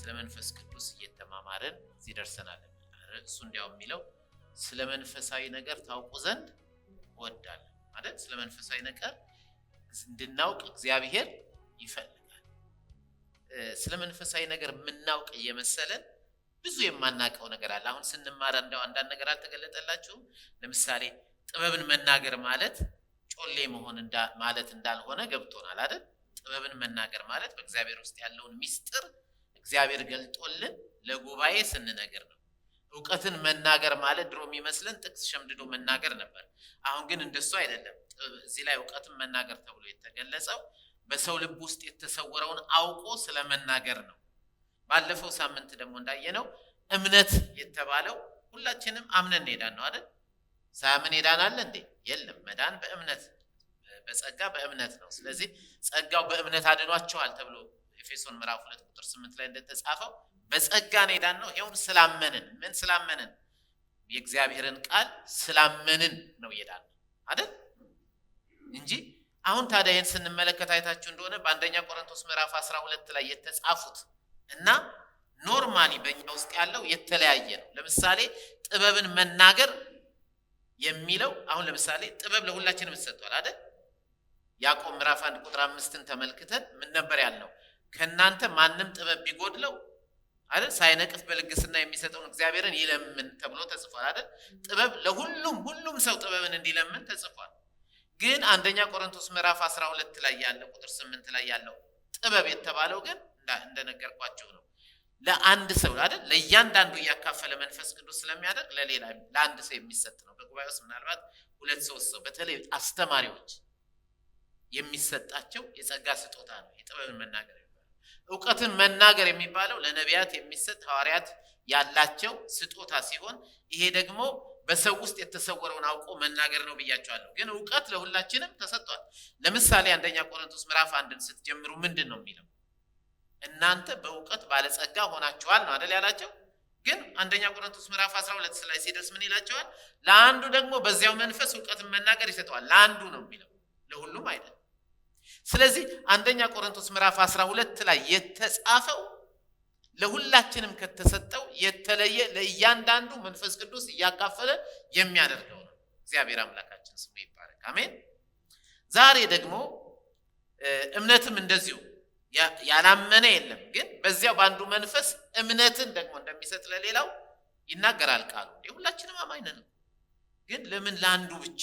ስለ መንፈስ ቅዱስ እየተማማርን እዚህ ደርሰናል። እሱ እንዲያው የሚለው ስለ መንፈሳዊ ነገር ታውቁ ዘንድ እወዳለሁ ማለት ስለ መንፈሳዊ ነገር እንድናውቅ እግዚአብሔር ይፈልጋል። ስለ መንፈሳዊ ነገር የምናውቅ እየመሰለን ብዙ የማናውቀው ነገር አለ። አሁን ስንማር እንደው አንዳንድ ነገር አልተገለጠላችሁም? ለምሳሌ ጥበብን መናገር ማለት ጮሌ መሆን ማለት እንዳልሆነ ገብቶናል አይደል? ጥበብን መናገር ማለት በእግዚአብሔር ውስጥ ያለውን ሚስጥር እግዚአብሔር ገልጦልን ለጉባኤ ስንነገር ነው። ዕውቀትን መናገር ማለት ድሮ የሚመስለን ጥቅስ ሸምድዶ መናገር ነበር። አሁን ግን እንደሱ አይደለም። እዚህ ላይ ዕውቀትን መናገር ተብሎ የተገለጸው በሰው ልብ ውስጥ የተሰወረውን አውቆ ስለመናገር ነው። ባለፈው ሳምንት ደግሞ እንዳየነው እምነት የተባለው ሁላችንም አምነን እንሄዳን ነው አይደል? ሳያምን ሄዳናል እንዴ? የለም። መዳን በእምነት በጸጋ በእምነት ነው። ስለዚህ ጸጋው በእምነት አድኗቸዋል ተብሎ ኤፌሶን ምዕራፍ 2 ቁጥር 8 ላይ እንደተጻፈው በጸጋ ሄዳን ነው። ይሄውን ስላመንን ምን ስላመንን? የእግዚአብሔርን ቃል ስላመንን ነው ሄዳን አይደል? እንጂ አሁን ታዲያ ይሄን ስንመለከት አይታችሁ እንደሆነ በአንደኛ ቆሮንቶስ ምዕራፍ 12 ላይ የተጻፉት እና ኖርማሊ በእኛ ውስጥ ያለው የተለያየ ነው። ለምሳሌ ጥበብን መናገር የሚለው አሁን ለምሳሌ ጥበብ ለሁላችንም ተሰጥቷል አይደል? ያዕቆብ ምዕራፍ 1 ቁጥር 5ን ተመልክተን ምን ነበር ያልነው? ከናንተ ማንም ጥበብ ቢጎድለው አይደል ሳይነቅፍ በልግስና የሚሰጠውን እግዚአብሔርን ይለምን ተብሎ ተጽፏል አይደል? ጥበብ ሁሉም ሰው ጥበብን እንዲለምን ተጽፏል። ግን አንደኛ ቆሮንቶስ ምዕራፍ 12 ላይ ያለው ቁጥር 8 ላይ ያለው ጥበብ የተባለው ግን እንደነገርኳችሁ ነው። ለአንድ ሰው አይደል ለእያንዳንዱ እያካፈለ መንፈስ ቅዱስ ስለሚያደርግ ለአንድ ሰው የሚሰጥ ነው። በጉባኤ ውስጥ ምናልባት 2-3 ሰው በተለይ አስተማሪዎች የሚሰጣቸው የጸጋ ስጦታ ነው የጥበብን መናገር የሚባለው። ዕውቀትን መናገር የሚባለው ለነቢያት የሚሰጥ ሐዋርያት ያላቸው ስጦታ ሲሆን ይሄ ደግሞ በሰው ውስጥ የተሰወረውን አውቆ መናገር ነው ብያቸዋለሁ። ግን ዕውቀት ለሁላችንም ተሰጥቷል። ለምሳሌ አንደኛ ቆሮንቶስ ምዕራፍ 1ን ስትጀምሩ ምንድን ነው የሚለው? እናንተ በዕውቀት ባለጸጋ ሆናችኋል ነው አይደል ያላቸው። ግን አንደኛ ቆሮንቶስ ምዕራፍ 12 ላይ ሲደርስ ምን ይላቸዋል? ለአንዱ ደግሞ በዚያው መንፈስ ዕውቀትን መናገር ይሰጠዋል። ለአንዱ ነው የሚለው፣ ለሁሉም አይደለም። ስለዚህ አንደኛ ቆሮንቶስ ምዕራፍ 12 ላይ የተጻፈው ለሁላችንም ከተሰጠው የተለየ ለእያንዳንዱ መንፈስ ቅዱስ እያካፈለ የሚያደርገው ነው። እግዚአብሔር አምላካችን ስሙ ይባረክ። አሜን። ዛሬ ደግሞ እምነትም እንደዚሁ ያላመነ የለም፣ ግን በዚያው በአንዱ መንፈስ እምነትን ደግሞ እንደሚሰጥ ለሌላው ይናገራል ቃሉ። ሁላችንም አማኝ ነን፣ ግን ለምን ለአንዱ ብቻ?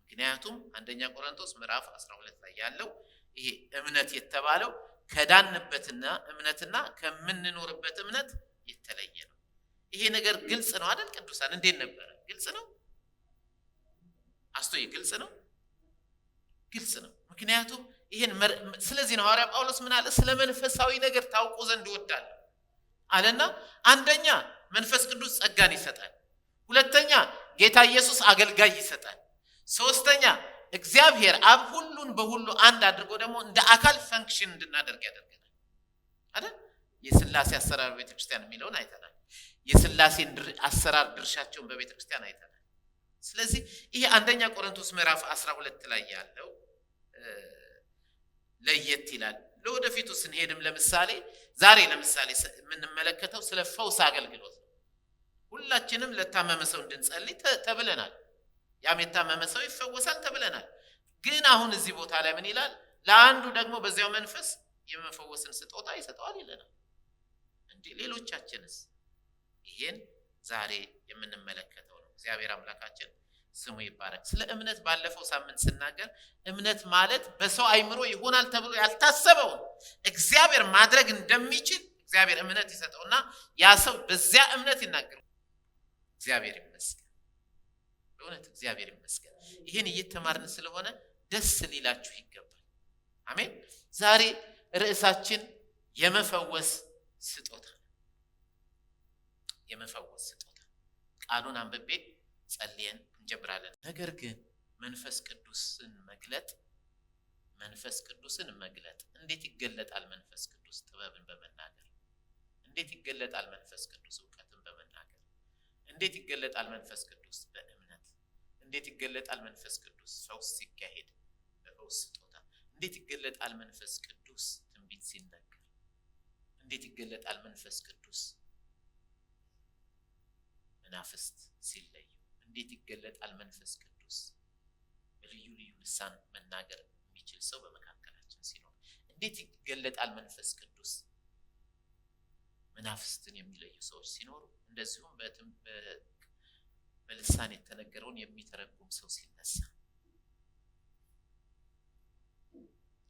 ምክንያቱም አንደኛ ቆሮንቶስ ምዕራፍ 12 ላይ ያለው ይሄ እምነት የተባለው ከዳንበትና እምነትና ከምንኖርበት እምነት የተለየ ነው። ይሄ ነገር ግልጽ ነው አይደል? ቅዱሳን እንዴት ነበረ? ግልጽ ነው። አስተውይ፣ ግልጽ ነው፣ ግልጽ ነው። ምክንያቱም ይሄን ስለዚህ ነው ሐዋርያ ጳውሎስ ምን አለ? ስለ መንፈሳዊ ነገር ታውቁ ዘንድ እወዳለሁ አለና አንደኛ መንፈስ ቅዱስ ጸጋን ይሰጣል፣ ሁለተኛ ጌታ ኢየሱስ አገልጋይ ይሰጣል፣ ሶስተኛ እግዚአብሔር አብ ሁሉን በሁሉ አንድ አድርጎ ደግሞ እንደ አካል ፈንክሽን እንድናደርግ ያደርገናል አይደል? የሥላሴ አሰራር በቤተክርስቲያን የሚለውን አይተናል። የሥላሴን አሰራር ድርሻቸውን በቤተክርስቲያን አይተናል። ስለዚህ ይሄ አንደኛ ቆሮንቶስ ምዕራፍ 12 ላይ ያለው ለየት ይላል። ለወደፊቱ ስንሄድም ለምሳሌ ዛሬ ለምሳሌ የምንመለከተው ስለ ፈውስ አገልግሎት ነው። ሁላችንም ለታመመ ሰው እንድንጸልይ ተብለናል። ያም የታመመ ሰው ይፈወሳል ተብለናል። ግን አሁን እዚህ ቦታ ላይ ምን ይላል? ለአንዱ ደግሞ በዚያው መንፈስ የመፈወስን ስጦታ ይሰጠዋል ይለናል። እንዴ ሌሎቻችንስ? ይሄን ዛሬ የምንመለከተው ነው። እግዚአብሔር አምላካችን ስሙ ይባረክ። ስለ እምነት ባለፈው ሳምንት ስናገር እምነት ማለት በሰው አይምሮ ይሆናል ተብሎ ያልታሰበውን እግዚአብሔር ማድረግ እንደሚችል እግዚአብሔር እምነት ይሰጠውና ያ ሰው በዚያ እምነት ይናገራል። እግዚአብሔር ይመስገን፣ በእውነት እግዚአብሔር ይመስገን። ይሄን እየተማርን ስለሆነ ደስ ሊላችሁ ይገባል። አሜን። ዛሬ ርዕሳችን የመፈወስ ስጦታ፣ የመፈወስ ስጦታ። ቃሉን አንብቤ ጸልየን እንጀምራለን። ነገር ግን መንፈስ ቅዱስን መግለጥ እንዴት ይገለጣል? መንፈስ ቅዱስ ጥበብን በመናገር እንዴት ይገለጣል? መንፈስ ቅዱስ ዕውቀትን በመናገር እንዴት ይገለጣል? መንፈስ ቅዱስ በእምነት እንዴት ይገለጣል? መንፈስ ቅዱስ ፈውስ ሲካሄድ በፈውስ ስጦታ እንዴት ይገለጣል? መንፈስ ቅዱስ ትንቢት ሲነገር እንዴት ይገለጣል መንፈስ ቅዱስ? መናፍስት ሲለዩ እንዴት ይገለጣል መንፈስ ቅዱስ? በልዩ ልዩ ልሳን መናገር የሚችል ሰው በመካከላችን ሲኖር እንዴት ይገለጣል መንፈስ ቅዱስ? መናፍስትን የሚለዩ ሰዎች ሲኖሩ፣ እንደዚሁም በልሳን የተነገረውን የሚተረጉም ሰው ሲነሳ።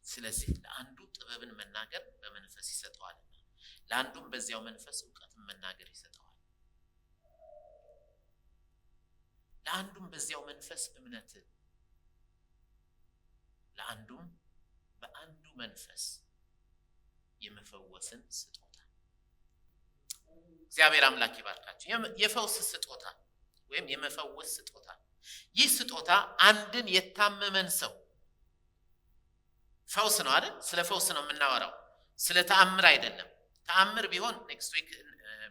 ስለዚህ ለአንዱ ጥበብን መናገር በመንፈስ ይሰጠዋልና ለአንዱም በዚያው መንፈስ ዕውቀትን መናገር ይሰጠዋል። ለአንዱም በዚያው መንፈስ እምነትን፣ ለአንዱም በአንዱ መንፈስ የመፈወስን ስጦታ። እግዚአብሔር አምላክ ይባርካችሁ። የፈውስ ስጦታ ወይም የመፈወስ ስጦታ፣ ይህ ስጦታ አንድን የታመመን ሰው ፈውስ ነው አይደል? ስለ ፈውስ ነው የምናወራው፣ ስለ ተአምር አይደለም። ተአምር ቢሆን ኔክስት ዊክ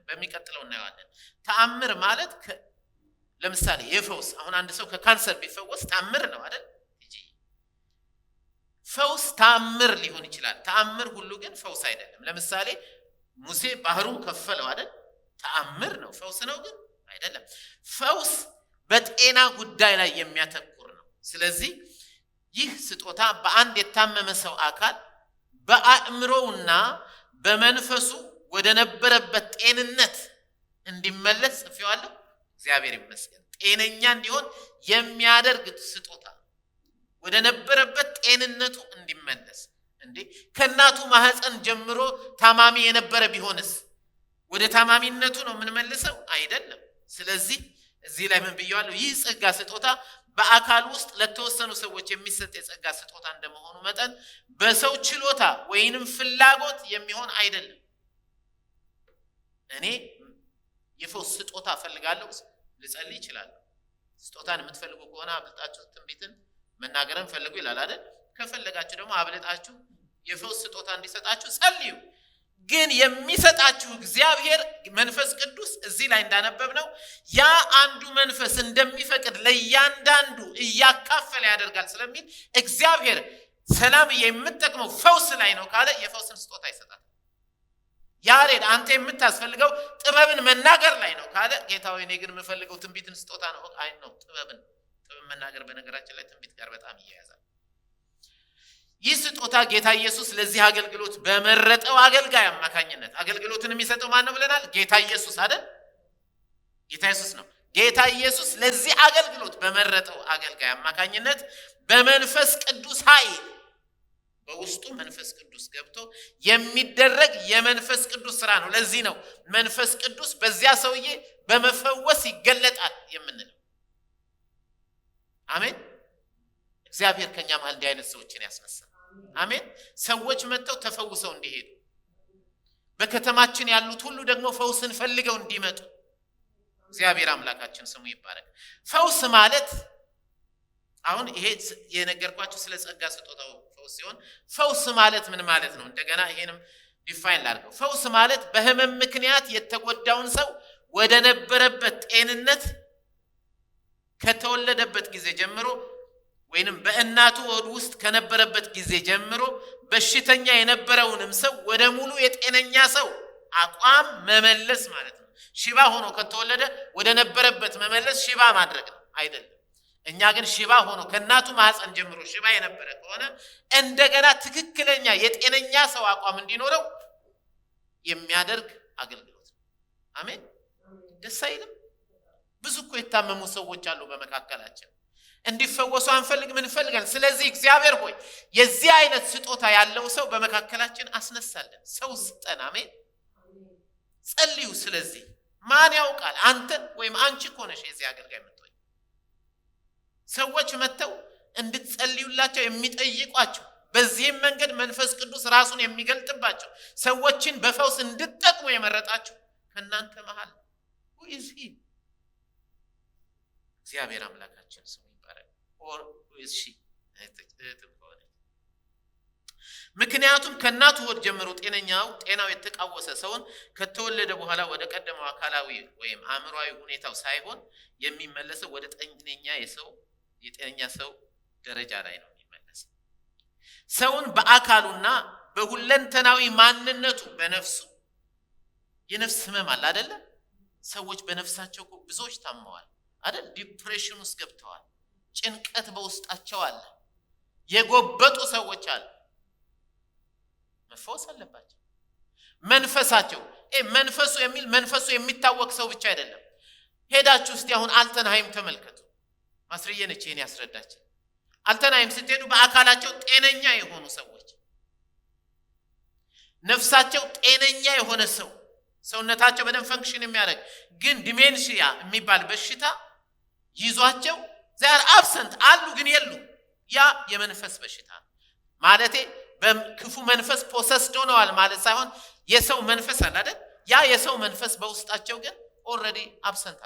በሚቀጥለው እናየዋለን። ተአምር ማለት ለምሳሌ የፈውስ አሁን አንድ ሰው ከካንሰር ቢፈወስ ተአምር ነው አይደል? ፈውስ ተአምር ሊሆን ይችላል። ተአምር ሁሉ ግን ፈውስ አይደለም። ለምሳሌ ሙሴ ባህሩን ከፈለው አይደል? ተአምር ነው። ፈውስ ነው ግን አይደለም። ፈውስ በጤና ጉዳይ ላይ የሚያተኩር ነው። ስለዚህ ይህ ስጦታ በአንድ የታመመ ሰው አካል በአእምሮውና በመንፈሱ ወደ ነበረበት ጤንነት እንዲመለስ ጽፌዋለሁ። እግዚአብሔር ይመስገን። ጤነኛ እንዲሆን የሚያደርግ ስጦታ፣ ወደ ነበረበት ጤንነቱ እንዲመለስ። እንዴ ከእናቱ ማህፀን ጀምሮ ታማሚ የነበረ ቢሆንስ ወደ ታማሚነቱ ነው የምንመልሰው? አይደለም። ስለዚህ እዚህ ላይ ምን ብየዋለሁ? ይህ ጸጋ ስጦታ በአካል ውስጥ ለተወሰኑ ሰዎች የሚሰጥ የጸጋ ስጦታ እንደመሆኑ መጠን በሰው ችሎታ ወይንም ፍላጎት የሚሆን አይደለም። እኔ የፈውስ ስጦታ ፈልጋለሁ ልጸልይ ይችላል። ስጦታን የምትፈልጉ ከሆነ አብልጣችሁ ትንቢትን መናገርን ፈልጉ ይላል አይደል? ከፈለጋችሁ ደግሞ አብልጣችሁ የፈውስ ስጦታ እንዲሰጣችሁ ጸልዩ። ግን የሚሰጣችሁ እግዚአብሔር መንፈስ ቅዱስ እዚህ ላይ እንዳነበብነው ያ አንዱ መንፈስ እንደሚፈቅድ ለእያንዳንዱ እያካፈለ ያደርጋል ስለሚል እግዚአብሔር ሰላም የምትጠቅመው ፈውስ ላይ ነው ካለ የፈውስን ስጦታ ይሰጣል። ያሬድ አንተ የምታስፈልገው ጥበብን መናገር ላይ ነው ካለ ጌታ ሆይ እኔ ግን የምፈልገው ትንቢትን ስጦታ ነው። አይ ነው ጥበብ መናገር በነገራችን ላይ ትንቢት ጋር በጣም ይያያዛል። ይህ ስጦታ ጌታ ኢየሱስ ለዚህ አገልግሎት በመረጠው አገልጋይ አማካኝነት፣ አገልግሎትን የሚሰጠው ማን ነው ብለናል? ጌታ ኢየሱስ አይደል? ጌታ ኢየሱስ ነው። ጌታ ኢየሱስ ለዚህ አገልግሎት በመረጠው አገልጋይ አማካኝነት በመንፈስ ቅዱስ ኃይል በውስጡ መንፈስ ቅዱስ ገብቶ የሚደረግ የመንፈስ ቅዱስ ስራ ነው። ለዚህ ነው መንፈስ ቅዱስ በዚያ ሰውዬ በመፈወስ ይገለጣል የምንለው። አሜን። እግዚአብሔር ከኛ መሃል እንዲህ አይነት ሰዎችን ያስነሳል። አሜን። ሰዎች መጥተው ተፈውሰው እንዲሄዱ፣ በከተማችን ያሉት ሁሉ ደግሞ ፈውስን ፈልገው እንዲመጡ እግዚአብሔር አምላካችን ስሙ ይባረክ። ፈውስ ማለት አሁን ይሄ የነገርኳችሁ ስለ ጸጋ ስጦታው ፈውስ ሲሆን፣ ፈውስ ማለት ምን ማለት ነው? እንደገና ይሄንም ዲፋይን ላድርገው። ፈውስ ማለት በህመም ምክንያት የተጎዳውን ሰው ወደ ነበረበት ጤንነት ከተወለደበት ጊዜ ጀምሮ ወይንም በእናቱ ሆድ ውስጥ ከነበረበት ጊዜ ጀምሮ በሽተኛ የነበረውንም ሰው ወደ ሙሉ የጤነኛ ሰው አቋም መመለስ ማለት ነው። ሽባ ሆኖ ከተወለደ ወደ ነበረበት መመለስ ሽባ ማድረግ ነው አይደለም። እኛ ግን ሽባ ሆኖ ከእናቱ ማህፀን ጀምሮ ሽባ የነበረ ከሆነ እንደገና ትክክለኛ የጤነኛ ሰው አቋም እንዲኖረው የሚያደርግ አገልግሎት ነው። አሜን። ደስ አይልም? ብዙ እኮ የታመሙ ሰዎች አሉ በመካከላችን። እንዲፈወሱ አንፈልግ ምን ፈልገን። ስለዚህ እግዚአብሔር ሆይ የዚህ አይነት ስጦታ ያለው ሰው በመካከላችን አስነሳለን። ሰው ስጠን። አሜን። ጸልዩ። ስለዚህ ማን ያውቃል? አንተ ወይም አንቺ ኮነሽ የዚህ አገልጋይ የምትሆኝ ሰዎች መተው እንድትጸልዩላቸው የሚጠይቋቸው፣ በዚህም መንገድ መንፈስ ቅዱስ ራሱን የሚገልጥባቸው ሰዎችን በፈውስ እንድትጠቅሙ የመረጣቸው ከእናንተ መሃል ወይስ እግዚአብሔር አምላካችን ስሙ ይባረክ። ኦር ወይስ ምክንያቱም ከእናቱ ሆድ ጀምሮ ጤናው የተቃወሰ ሰውን ከተወለደ በኋላ ወደ ቀደመው አካላዊ ወይም አእምሯዊ ሁኔታው ሳይሆን የሚመለሰው ወደ የጤነኛ ሰው ደረጃ ላይ ነው የሚመለሰው። ሰውን በአካሉና በሁለንተናዊ ማንነቱ በነፍሱ የነፍስ ህመም አለ አይደለ? ሰዎች በነፍሳቸው ብዙዎች ታመዋል አይደል? ዲፕሬሽን ውስጥ ገብተዋል። ጭንቀት በውስጣቸው አለ። የጎበጡ ሰዎች አሉ። መፈወስ አለባቸው። መንፈሳቸው መንፈሱ የሚል መንፈሱ የሚታወቅ ሰው ብቻ አይደለም። ሄዳችሁ እስቲ አሁን አልተንሃይም ተመልከቱ። ማስረየ ነች ይሄን ያስረዳችን። አልተንሃይም ስትሄዱ በአካላቸው ጤነኛ የሆኑ ሰዎች፣ ነፍሳቸው ጤነኛ የሆነ ሰው፣ ሰውነታቸው በደንብ ፈንክሽን የሚያደርግ ግን ዲሜንሺያ የሚባል በሽታ ይዟቸው ዛር አብሰንት አሉ ግን የሉ። ያ የመንፈስ በሽታ ማለቴ በክፉ መንፈስ ፖሰስድ ሆነዋል ማለት ሳይሆን የሰው መንፈስ አለ አይደል? ያ የሰው መንፈስ በውስጣቸው ግን ኦልሬዲ አብሰንት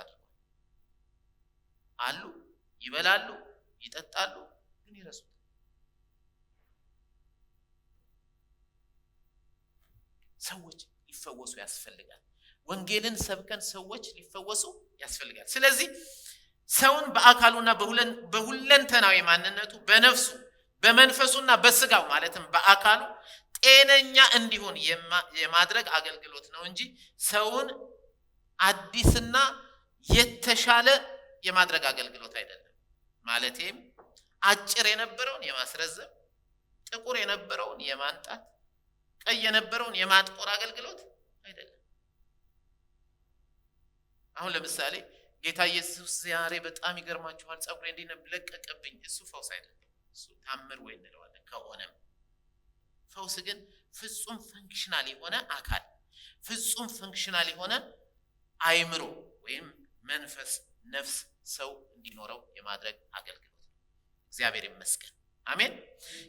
አሉ። ይበላሉ፣ ይጠጣሉ ግን ይረሱታል። ሰዎች ሊፈወሱ ያስፈልጋል። ወንጌልን ሰብከን ሰዎች ሊፈወሱ ያስፈልጋል። ስለዚህ ሰውን በአካሉና በሁለንተናዊ ማንነቱ በነፍሱ በመንፈሱና በስጋው ማለትም በአካሉ ጤነኛ እንዲሆን የማድረግ አገልግሎት ነው እንጂ ሰውን አዲስና የተሻለ የማድረግ አገልግሎት አይደለም። ማለቴም አጭር የነበረውን የማስረዘም፣ ጥቁር የነበረውን የማንጣት፣ ቀይ የነበረውን የማጥቆር አገልግሎት አይደለም። አሁን ለምሳሌ ጌታ ኢየሱስ ዛሬ በጣም ይገርማችኋል ጸጉሬ እንዲለቀቀብኝ፣ እሱ ፈውስ አይደለም። እሱ ታምር ወይ እንለዋለን ከሆነም። ፈውስ ግን ፍጹም ፈንክሽናል የሆነ አካል፣ ፍጹም ፈንክሽናል የሆነ አይምሮ ወይም መንፈስ፣ ነፍስ፣ ሰው እንዲኖረው የማድረግ አገልግሎት። እግዚአብሔር ይመስገን። አሜን።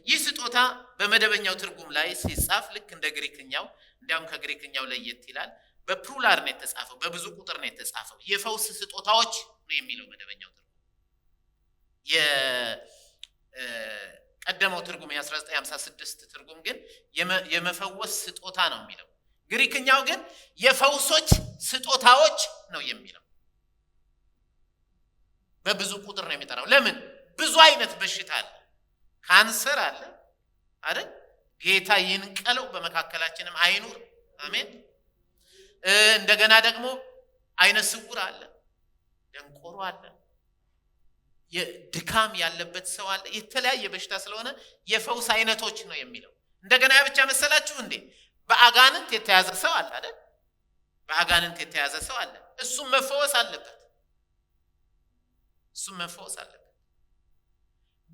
ይህ ስጦታ በመደበኛው ትርጉም ላይ ሲጻፍ ልክ እንደ ግሪክኛው፣ እንዲያውም ከግሪክኛው ለየት ይላል። በፕሉራል ነው የተጻፈው፣ በብዙ ቁጥር ነው የተጻፈው። የፈውስ ስጦታዎች ነው የሚለው መደበኛው ትርጉም። የቀደመው ትርጉም የ1956 ትርጉም ግን የመፈወስ ስጦታ ነው የሚለው። ግሪክኛው ግን የፈውሶች ስጦታዎች ነው የሚለው። በብዙ ቁጥር ነው የሚጠራው። ለምን? ብዙ አይነት በሽታ አለ። ካንሰር አለ አይደል? ጌታ ይንቀለው፣ በመካከላችንም አይኑር። አሜን። እንደገና ደግሞ አይነ ስውር አለ፣ ደንቆሮ አለ፣ የድካም ያለበት ሰው አለ። የተለያየ በሽታ ስለሆነ የፈውስ አይነቶች ነው የሚለው። እንደገና ያ ብቻ መሰላችሁ እንዴ? በአጋንንት የተያዘ ሰው አለ አይደል? በአጋንንት የተያዘ ሰው አለ። እሱም መፈወስ አለበት።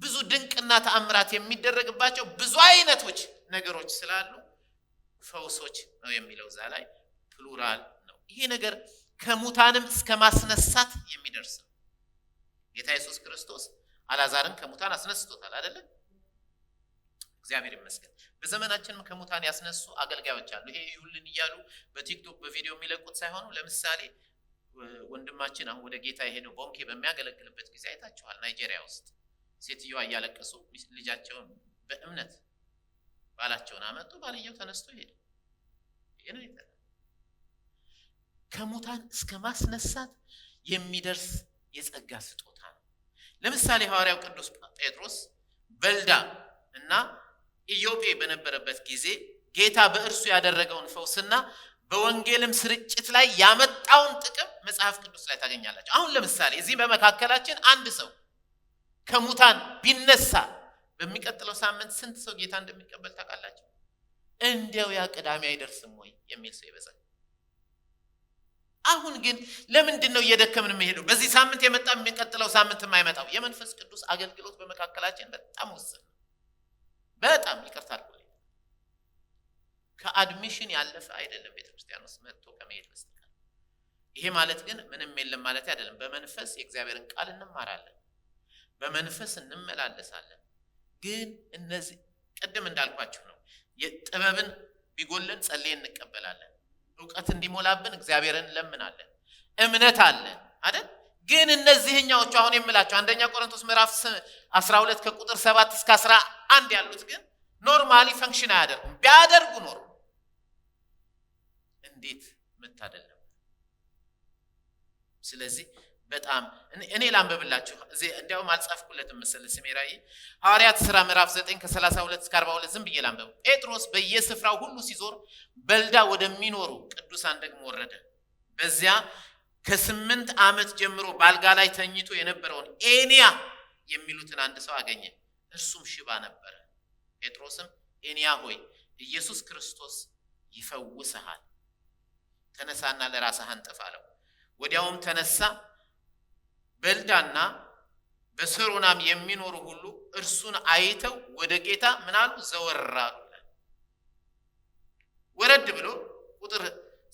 ብዙ ድንቅና ተአምራት የሚደረግባቸው ብዙ አይነቶች ነገሮች ስላሉ ፈውሶች ነው የሚለው። እዛ ላይ ፕሉራል ነው። ይሄ ነገር ከሙታንም እስከ ማስነሳት የሚደርስ ነው። ጌታ ኢየሱስ ክርስቶስ አልዓዛርን ከሙታን አስነስቶታል አይደለ? እግዚአብሔር ይመስገን። በዘመናችንም ከሙታን ያስነሱ አገልጋዮች አሉ። ይሄ ይሁልን እያሉ በቲክቶክ በቪዲዮ የሚለቁት ሳይሆኑ፣ ለምሳሌ ወንድማችን አሁን ወደ ጌታ የሄደው ቦንኬ በሚያገለግልበት ጊዜ አይታችኋል። ናይጄሪያ ውስጥ ሴትዮዋ እያለቀሱ ልጃቸውን በእምነት ባላቸውን አመጡ። ባልየው ተነስቶ ሄደ። ይሄ ነው ይተናል። ከሙታን እስከ ማስነሳት የሚደርስ የጸጋ ስጦታ ነው። ለምሳሌ ሐዋርያው ቅዱስ ጴጥሮስ በልዳ እና ኢዮጴ በነበረበት ጊዜ ጌታ በእርሱ ያደረገውን ፈውስና በወንጌልም ስርጭት ላይ ያመጣውን ጥቅም መጽሐፍ ቅዱስ ላይ ታገኛላችሁ። አሁን ለምሳሌ እዚህ በመካከላችን አንድ ሰው ከሙታን ቢነሳ በሚቀጥለው ሳምንት ስንት ሰው ጌታ እንደሚቀበል ታውቃላችሁ? እንዲያው ያ ቅዳሜ አይደርስም ወይ የሚል ሰው ይበዛል። አሁን ግን ለምንድን ነው እየደከምን የምንሄደው? በዚህ ሳምንት የመጣ የሚቀጥለው ሳምንት የማይመጣው? የመንፈስ ቅዱስ አገልግሎት በመካከላችን በጣም ወሰን፣ በጣም ይቅርታ አድርጉልኝ፣ ከአድሚሽን ያለፈ አይደለም ቤተክርስቲያን ውስጥ መጥቶ ከመሄድ በስተቀር። ይሄ ማለት ግን ምንም የለም ማለት አይደለም። በመንፈስ የእግዚአብሔርን ቃል እንማራለን፣ በመንፈስ እንመላለሳለን። ግን እነዚህ ቅድም እንዳልኳችሁ ነው። የጥበብን ቢጎለን ጸልየን እንቀበላለን። ዕውቀት እንዲሞላብን እግዚአብሔርን እንለምናለን። እምነት አለን አይደል? ግን እነዚህኛዎቹ አሁን የምላችሁ አንደኛ ቆሮንቶስ ምዕራፍ 12 ከቁጥር 7 እስከ 11 ያሉት ግን ኖርማሊ ፈንክሽን አያደርጉም። ቢያደርጉ ኖር እንዴት መታደል ነበር። ስለዚህ በጣም እኔ ላንብብላችሁ እንዲያውም አልጻፍኩለትም መሰለኝ ስሜራይ ሐዋርያት ሥራ ምዕራፍ 9 ከ32 እስከ 42 ዝም ብዬ ላንብብ። ጴጥሮስ በየስፍራው ሁሉ ሲዞር በልዳ ወደሚኖሩ ቅዱሳን ደግሞ ወረደ። በዚያ ከ8 ዓመት ጀምሮ ባልጋ ላይ ተኝቶ የነበረውን ኤንያ የሚሉትን አንድ ሰው አገኘ። እርሱም ሽባ ነበረ። ጴጥሮስም ኤንያ ሆይ ኢየሱስ ክርስቶስ ይፈውስሃል፣ ተነሳና ለራስህ አንጥፍ አለው። ወዲያውም ተነሳ። በልዳና በሰሮናም የሚኖሩ ሁሉ እርሱን አይተው ወደ ጌታ ምናሉ ዘወር አሉ። ወረድ ብሎ ቁጥር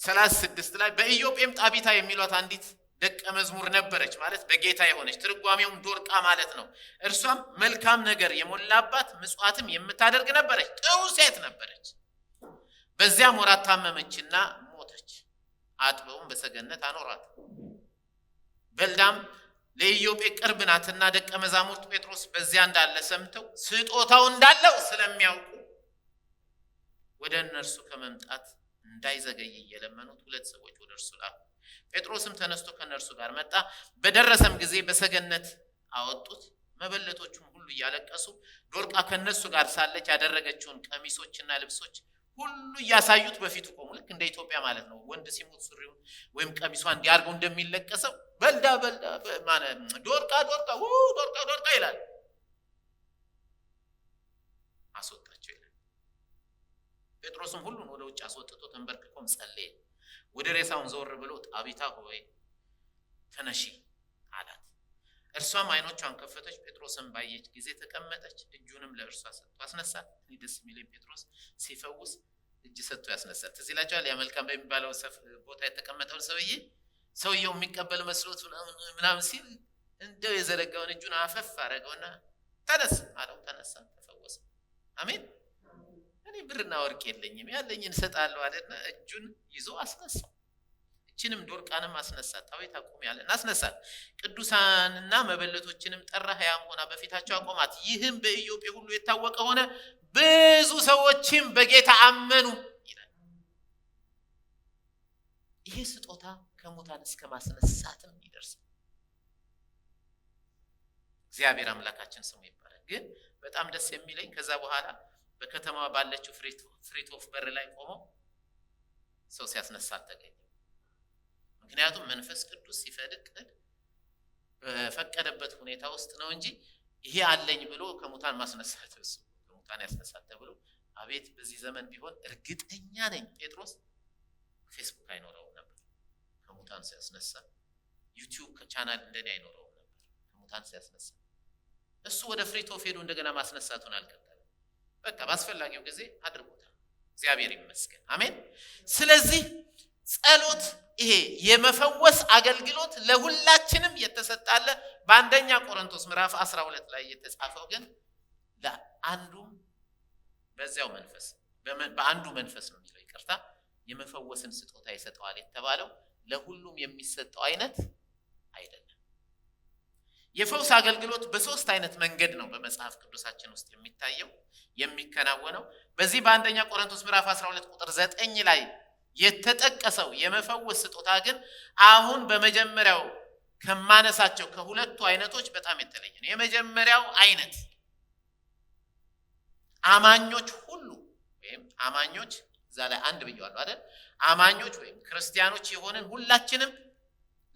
36 ላይ በኢዮጴም ጣቢታ የሚሏት አንዲት ደቀ መዝሙር ነበረች፣ ማለት በጌታ የሆነች ትርጓሜውም ዶርቃ ማለት ነው። እርሷም መልካም ነገር የሞላባት ምጽዋትም የምታደርግ ነበረች፣ ጥሩ ሴት ነበረች። በዚያም ወራት ታመመችና ሞተች። አጥበውም በሰገነት አኖሯት። በልዳም ለኢዮጴ ቅርብ ናትና ደቀ መዛሙርት ጴጥሮስ በዚያ እንዳለ ሰምተው ስጦታው እንዳለው ስለሚያውቁ ወደ እነርሱ ከመምጣት እንዳይዘገይ እየለመኑት 2 ሰዎች ወደ እርሱ ላኩ። ጴጥሮስም ተነስቶ ከእነርሱ ጋር መጣ። በደረሰም ጊዜ በሰገነት አወጡት። መበለቶቹም ሁሉ እያለቀሱ ዶርቃ ከእነሱ ጋር ሳለች ያደረገችውን ቀሚሶችና ልብሶች ሁሉ እያሳዩት በፊቱ ቆሙ። ልክ እንደ ኢትዮጵያ ማለት ነው። ወንድ ሲሞት ሱሪውን ወይም ቀሚሷን እንዲያርገው እንደሚለቀሰው በልዳ ማለት ዶርቃ ይላል። አስወጣቸው ይላል። ጴጥሮስም ሁሉን ወደ ውጭ አስወጥቶ ተንበርክኮም ጸለየ። ወደ ሬሳውን ዘወር ብሎ ጣቢታ ሆይ ተነሺ አላት። እርሷም አይኖቿን ከፈተች። ጴጥሮስን ባየች ጊዜ ተቀመጠች። እጁንም ለእርሷ ሰጥቶ አስነሳት። ደስ የሚለኝ ጴጥሮስ ሲፈውስ እጅ ሰጥቶ ያስነሳል። ትዝ ይላችኋል? ያ መልካም በሚባለው ቦታ የተቀመጠውን ሰውየው የሚቀበል መስሎት ምናምን ሲል እንደው የዘረጋውን እጁን አፈፍ አረገውና ተነስ አለው። ተነሳ፣ ተፈወሰ። አሜን። እኔ ብርና ወርቅ የለኝም ያለኝን እሰጣለሁ አለና እጁን ይዞ አስነሳ። እችንም ዶርቃንም አስነሳት። ጣቢታ ቁሚ ያለና አስነሳት። ቅዱሳንና መበለቶችንም ጠራ። ሕያም ሆና በፊታቸው አቆማት። ይህም በኢዮጴ ሁሉ የታወቀ ሆነ፣ ብዙ ሰዎችም በጌታ አመኑ ይላል። ይሄ ስጦታ ከሙታን እስከ ማስነሳትም ይደርሳል። እግዚአብሔር አምላካችን ስሙ ይባረክ። ግን በጣም ደስ የሚለኝ ከዛ በኋላ በከተማዋ ባለችው ፍሪቶፍ በር ላይ ቆመው ሰው ሲያስነሳት ተገኘ። ምክንያቱም መንፈስ ቅዱስ ሲፈቅድ በፈቀደበት ሁኔታ ውስጥ ነው እንጂ ይሄ አለኝ ብሎ ከሙታን ማስነሳት ከሙታን ያስነሳት ተብሎ አቤት በዚህ ዘመን ቢሆን እርግጠኛ ነኝ ጴጥሮስ ፌስቡክ አይኖረውም ነበር። ከሙታን ሲያስነሳ ዩቲዩብ ቻናል እንደኔ አይኖረውም ነበር። ከሙታን ሲያስነሳ እሱ ወደ ፍሪቶፍ ሄዶ እንደገና ማስነሳቱን አልቀጠለም። በቃ ባስፈላጊው ጊዜ አድርጎታል። እግዚአብሔር ይመስገን። አሜን። ስለዚህ ጸሎት ይሄ የመፈወስ አገልግሎት ለሁላችንም የተሰጣለ። በአንደኛ ቆሮንቶስ ምዕራፍ 12 ላይ የተጻፈው ግን ለአንዱም በዚያው መንፈስ በአንዱ መንፈስ ነው የሚለው ይቅርታ፣ የመፈወስን ስጦታ ይሰጠዋል የተባለው ለሁሉም የሚሰጠው አይነት አይደለም። የፈውስ አገልግሎት በ3 አይነት መንገድ ነው በመጽሐፍ ቅዱሳችን ውስጥ የሚታየው የሚከናወነው። በዚህ በአንደኛ ቆሮንቶስ ምዕራፍ 12 ቁጥር 9 ላይ የተጠቀሰው የመፈወስ ስጦታ ግን አሁን በመጀመሪያው ከማነሳቸው ከሁለቱ አይነቶች በጣም የተለየ ነው። የመጀመሪያው አይነት አማኞች ሁሉ ወይም አማኞች እዛ ላይ አንድ ብየዋለሁ አይደል? አማኞች ወይም ክርስቲያኖች የሆንን ሁላችንም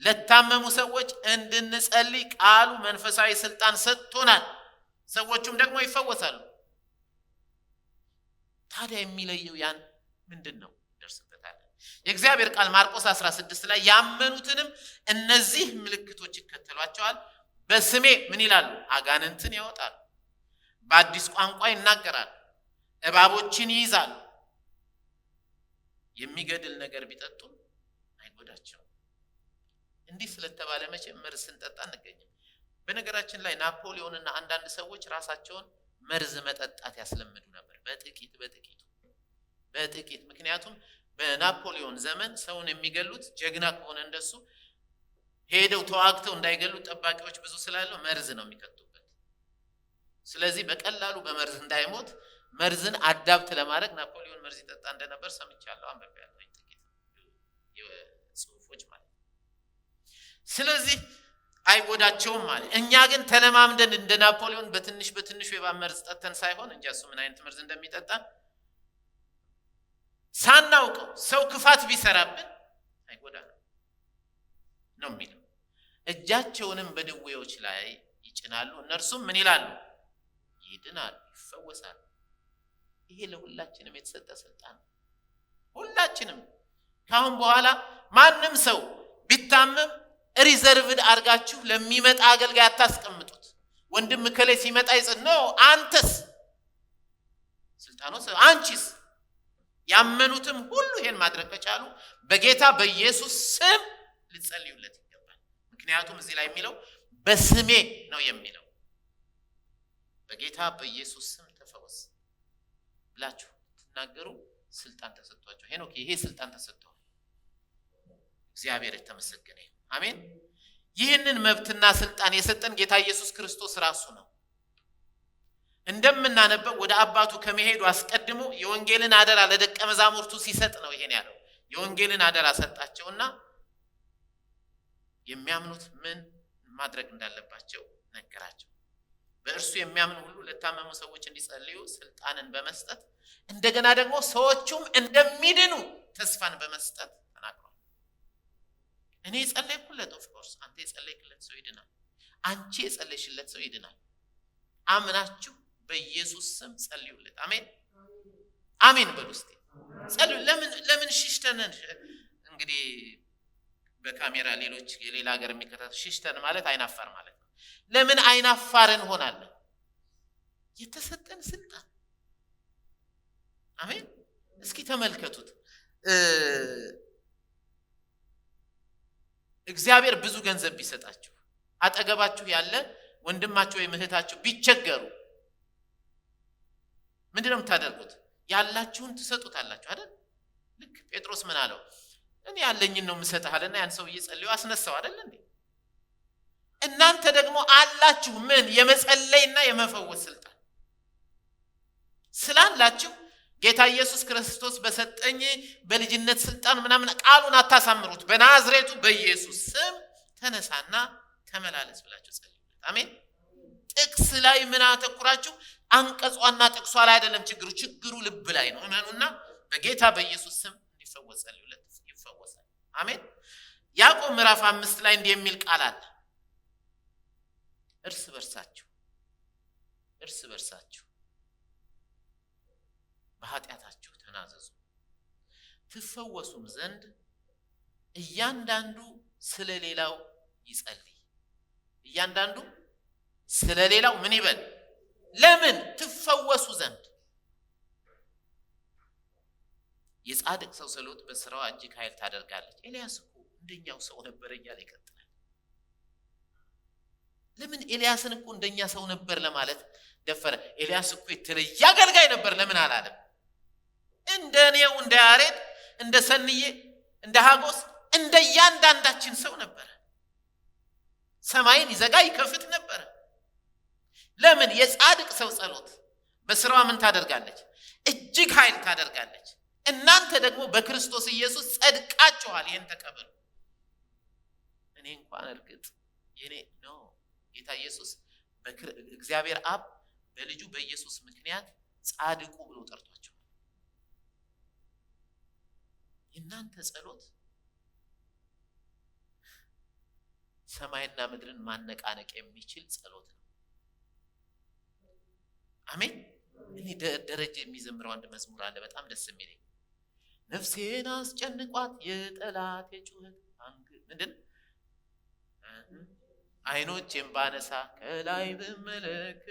ለታመሙ ሰዎች እንድንጸልይ ቃሉ መንፈሳዊ ስልጣን ሰጥቶናል። ሰዎቹም ደግሞ ይፈወሳሉ። ታዲያ የሚለየው ያን ምንድነው? ደርስበታለን። የእግዚአብሔር ቃል ማርቆስ 16 ላይ ያመኑትንም እነዚህ ምልክቶች ይከተሏቸዋል። በስሜ ምን ይላሉ? አጋንንትን ያወጣሉ፣ በአዲስ ቋንቋ ይናገራሉ፣ እባቦችን ይይዛሉ፣ የሚገድል ነገር ቢጠጡ አይጎዳቸውም። እንዲህ ስለተባለ መቼም መርዝ ስንጠጣ እንገኛለን። በነገራችን ላይ ናፖሊዮንና አንዳንድ ሰዎች ራሳቸውን መርዝ መጠጣት ያስለምዱ ነበር። በጥቂት ምክንያቱም በናፖሊዮን ዘመን ሰውን የሚገሉት ጀግና ከሆነ እንደሱ ሄደው ተዋግተው እንዳይገሉት ጠባቂዎች ብዙ ስላለው መርዝ ነው የሚከቱበት። ስለዚህ በቀላሉ በመርዝ እንዳይሞት መርዝን አዳብት ለማድረግ ናፖሊዮን መርዝ ይጠጣ እንደነበር ሰምቻለሁ። አንብቤያለሁ ጥቂት ጽሁፎች ማለት። ስለዚህ አይጎዳቸውም ማለት። እኛ ግን ተለማምደን እንደ ናፖሊዮን በትንሹ የእባብ መርዝ ጠጥተን ሳይሆን እንጂ እሱ ምን አይነት መርዝ እንደሚጠጣ ሳናውቀው ሰው ክፋት ቢሰራብን አይጎዳንም ነው የሚለው። እጃቸውንም በድዌዎች ላይ ይጭናሉ፣ እነርሱም ምን ይላሉ? ይድናሉ፣ ይፈወሳሉ። ይሄ ለሁላችንም የተሰጠ ስልጣን ነው። ሁላችንም ካሁን በኋላ ማንም ሰው ቢታመም ሪዘርቭድ አድርጋችሁ ለሚመጣ አገልጋይ አታስቀምጡት። ወንድም ከላይ ሲመጣ ነው አንተስ ስልጣኖስ አንቺስ። ያመኑትም ሁሉ ይሄን ማድረግ ከቻሉ በጌታ በኢየሱስ ስም ልጸልዩለት ይገባል። ምክንያቱም እዚህ ላይ የሚለው በስሜ ነው የሚለው። በጌታ በኢየሱስ ስም ተፈወስ ብላችሁ ትናገሩ። ስልጣን ተሰጥቷቸው ሄኖክ ይሄ ስልጣን ተሰጥቷል። እግዚአብሔር የተመሰገነ ይሁን። አሜን። ይህንን መብትና ስልጣን የሰጠን ጌታ ኢየሱስ ክርስቶስ ራሱ ነው። እንደምናነበው ወደ አባቱ ከመሄዱ አስቀድሞ የወንጌልን አደራ ለደቀ መዛሙርቱ ሲሰጥ ነው ይሄን ያለው። የወንጌልን አደራ ሰጣቸውና የሚያምኑት ምን ማድረግ እንዳለባቸው ነገራቸው። በእርሱ የሚያምኑ ሁሉ ለታመሙ ሰዎች እንዲጸልዩ ስልጣንን በመስጠት እንደገና ደግሞ ሰዎቹም እንደሚድኑ ተስፋን በመስጠት ተናግሯል። እኔ የጸለይኩለት ኦፍ ኮርስ አንተ የጸለይክለት ሰው ይድናል። አንቺ የጸለይሽለት ሰው ይድናል። አምናችሁ በኢየሱስ ስም ጸልዩለት። አሜን አሜን በሉ እስቲ ጸልዩ። ለምን ሽሽተን እንግዲህ በካሜራ ሌሎች የሌላ ሀገር የሚከታተሉ ሽሽተን ማለት አይናፋር ማለት ነው። ለምን አይናፋር እንሆናለን? የተሰጠን ስልጣን። አሜን። እስኪ ተመልከቱት። እግዚአብሔር ብዙ ገንዘብ ቢሰጣችሁ አጠገባችሁ ያለ ወንድማችሁ ወይ እህታችሁ ቢቸገሩ ምንድነው የምታደርጉት? ያላችሁን ትሰጡታላችሁ አይደል? ልክ ጴጥሮስ ምን አለው? እኔ ያለኝን ነው የምሰጥሃልና ያን ሰው እየጸለዩ አስነሳው አይደል እንዴ? እናንተ ደግሞ አላችሁ ምን? የመጸለይና የመፈወስ ስልጣን ስላላችሁ ጌታ ኢየሱስ ክርስቶስ በሰጠኝ በልጅነት ስልጣን ምናምን ቃሉን አታሳምሩት። በናዝሬቱ በኢየሱስ ስም ተነሳና ተመላለስ ብላችሁ ጸልዩለት። አሜን። ጥቅስ ላይ ምን አተኩራችሁ? አንቀጿና ጥቅሷ ላይ አይደለም ችግሩ ልብ ላይ ነው። እመኑና በጌታ በኢየሱስ ስም እንዲፈወስ ጸልዩለት፣ ይፈወሳል። አሜን። ያዕቆብ ምዕራፍ 5 ላይ እንዲህ የሚል ቃል አለ። እርስ በርሳችሁ በኃጢአታችሁ ተናዘዙ ትፈወሱም ዘንድ እያንዳንዱ ስለሌላው ይጸልይ። እያንዳንዱ ስለሌላው ምን ይበል? ለምን? ትፈወሱ ዘንድ። የጻድቅ ሰው ጸሎት በስራው እጅግ ኃይል ታደርጋለች። ኤልያስ እኮ እንደኛው ሰው ነበር እያለ ይቀጥላል። ለምን ኤልያስን እኮ እንደኛ ሰው ነበር ለማለት ደፈረ? ኤልያስ እኮ የተለየ አገልጋይ ነበር ለምን አላለም? እንደኔው እንደ ያሬድ እንደ ሰንዬ እንደ ሀጎስ እንደ ያንዳንዳችን ሰው ነበር። ሰማይን ይዘጋ ይከፍት ነበር። ለምን? የጻድቅ ሰው ጸሎት በስራዋ ምን ታደርጋለች? እጅግ ኃይል ታደርጋለች። እናንተ ደግሞ በክርስቶስ ኢየሱስ ጸድቃችኋል። ይሄን ተቀበሉ። እኔ እንኳን እርግጥ የኔ ነው ጌታ ኢየሱስ እግዚአብሔር አብ በልጁ በኢየሱስ ምክንያት ጻድቁ ብሎ ጠርቷቸዋል። እናንተ ጸሎት ሰማይና ምድርን ማነቃነቅ የሚችል ጸሎት ነው። አሜን። እኔ ደረጃ የሚዘምረው አንድ መዝሙር አለ በጣም ደስ የሚለኝ። ነፍሴን አስጨንቋት የጠላቴ ጩኸት ምንድን አይኖቼን ባነሳ ከላይ ብመለከት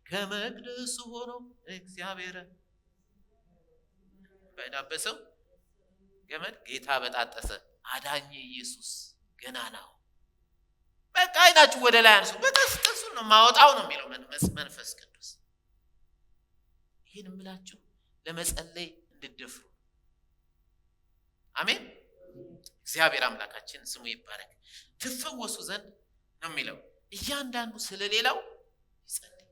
ከመቅደሱ ሆኖ እግዚአብሔር በዳበሰው ገመድ ጌታ በጣጠሰ አዳኝ ኢየሱስ ገናናው። በቃ አይናችሁ ወደ ላይ አንሱ። በተስቀሱ ነው ማወጣው ነው የሚለው መንፈስ ቅዱስ። ይሄን ምላችሁ ለመጸለይ እንድትደፍሩ። አሜን። እግዚአብሔር አምላካችን ስሙ ይባረክ። ትፈወሱ ዘንድ ነው የሚለው። እያንዳንዱ ስለሌላው ይጸልይ።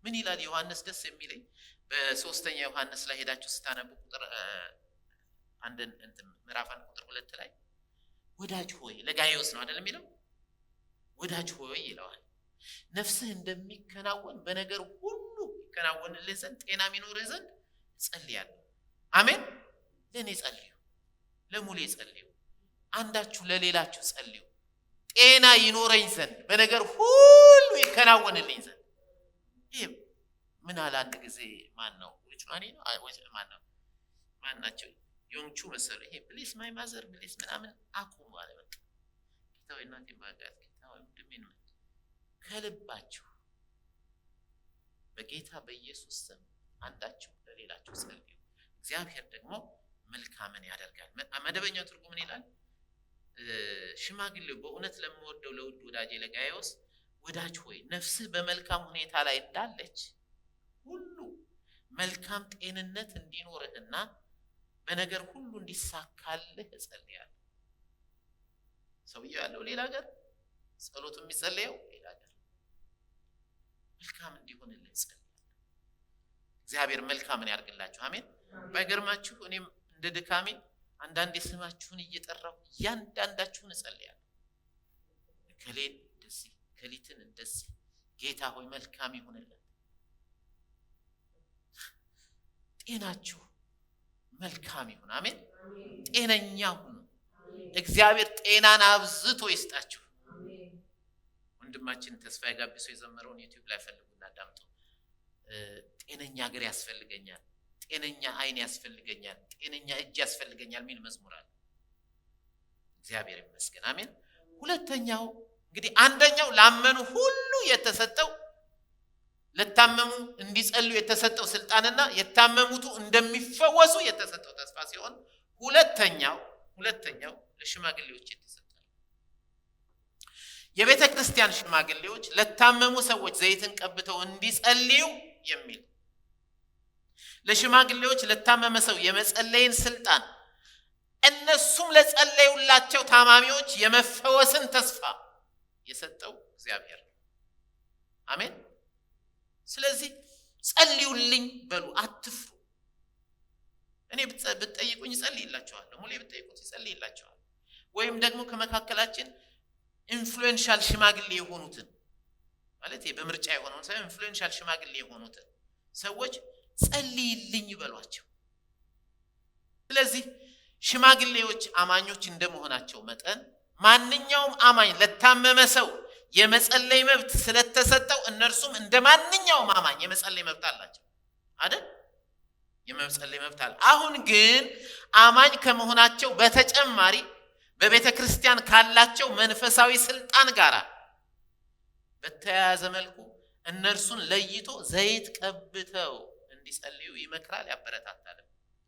ምን ይላል ዮሐንስ? ደስ የሚለኝ በ3ኛ ዮሐንስ ላይ ሄዳችሁ ስታነቡ ቁጥር ምዕራፍ 1 ቁጥር 2 ላይ ወዳጅ ሆይ ለጋይዮስ ነው አይደል የሚለው? ወዳጅ ሆይ ይለዋል። ነፍስህ እንደሚከናወን በነገር ሁሉ ይከናወንልህ ዘንድ ጤና የሚኖርህ ዘንድ ጸልያለሁ። አሜን። ለእኔ ጸልዩ፣ ለሙሌ ጸልዩ፣ አንዳችሁ ለሌላችሁ ጸልዩ። ጤና ይኖረኝ ዘንድ በነገር ሁሉ ይከናወንልኝ ዘንድ። ይሄ ምን አለ አንድ ጊዜ ማን ነው ማናቸው ዮንቹ መሰሉ ይሄ ፕሊስ ማይ ማዘር ፕሊስ ምናምን አቁሙ አለ። በቃ ጌታዊ እናቴ ማጋት ጌታዊ ምንድን ነው ከልባችሁ በጌታ በኢየሱስ ስም አንዳችሁ ለሌላችሁ ጸልዩ፣ እግዚአብሔር ደግሞ መልካምን ያደርጋል። መደበኛው ትርጉም ምን ይላል? ሽማግሌው በእውነት ለምወደው ለውድ ወዳጄ ለጋይዮስ ወዳጅ ሆይ ነፍስህ በመልካም ሁኔታ ላይ እንዳለች ሁሉ መልካም ጤንነት እንዲኖርህና በነገር ሁሉ እንዲሳካልህ እጸልያለሁ። ሰውየው ያለው ሌላ ሀገር፣ ጸሎቱ የሚጸልየው ሌላ ሀገር። መልካም እንዲሆንልህ እጸልያለሁ። እግዚአብሔር መልካምን ያርግላችሁ። አሜን። ባይገርማችሁ እኔም እንደ ድካሜ አንዳንዴ ስማችሁን እየጠራሁ እያንዳንዳችሁን እጸልያለሁ። ከሌን እንደዚህ ከሊትን እንደዚህ ጌታ ሆይ መልካም ይሁንልን፣ ጤናችሁ መልካም ይሁን። አሜን። ጤነኛ ሁኑ። እግዚአብሔር ጤናን አብዝቶ ይስጣችሁ። ወንድማችን ተስፋዬ ጋቢሶ የዘመረውን ዩቲዩብ ላይ ፈልጉና አዳምጡ። ጤነኛ እግር ያስፈልገኛል፣ ጤነኛ አይን ያስፈልገኛል፣ ጤነኛ እጅ ያስፈልገኛል የሚል መዝሙር አለ። እግዚአብሔር ይመስገን። አሜን። ሁለተኛው እንግዲህ አንደኛው ላመኑ ሁሉ የተሰጠው ለታመሙ እንዲጸልዩ የተሰጠው ስልጣንና የታመሙቱ እንደሚፈወሱ የተሰጠው ተስፋ ሲሆን ሁለተኛው ለሽማግሌዎች የተሰጠው የቤተ ክርስቲያን ሽማግሌዎች ለታመሙ ሰዎች ዘይትን ቀብተው እንዲጸልዩ የሚል፣ ለሽማግሌዎች ለታመመ ሰው የመጸለይን ስልጣን እነሱም ለጸለዩላቸው ታማሚዎች የመፈወስን ተስፋ የሰጠው እግዚአብሔር ነው። አሜን። ስለዚህ ጸልዩልኝ በሉ፣ አትፍሩ። እኔ ብትጠይቁኝ እጸልይላችኋለሁ፣ ሙሌ ብትጠይቁት ይጸልይላችኋል። ወይም ደግሞ ከመካከላችን ኢንፍሉዌንሻል ሽማግሌ የሆኑትን ማለት በምርጫ የሆነውን ሳይሆን ኢንፍሉዌንሻል ሽማግሌ የሆኑትን ሰዎች ጸልይልኝ በሏቸው። ስለዚህ ሽማግሌዎች አማኞች እንደመሆናቸው መጠን ማንኛውም አማኝ ለታመመ ሰው የመጸለይ መብት ስለተሰጠው እነርሱም እንደማንኛውም አማኝ የመጸለይ መብት አላቸው አይደል? የመጸለይ መብት አለ። አሁን ግን አማኝ ከመሆናቸው በተጨማሪ በቤተ ክርስቲያን ካላቸው መንፈሳዊ ስልጣን ጋር በተያያዘ መልኩ እነርሱን ለይቶ ዘይት ቀብተው እንዲጸልዩ ይመክራል፣ ያበረታታል።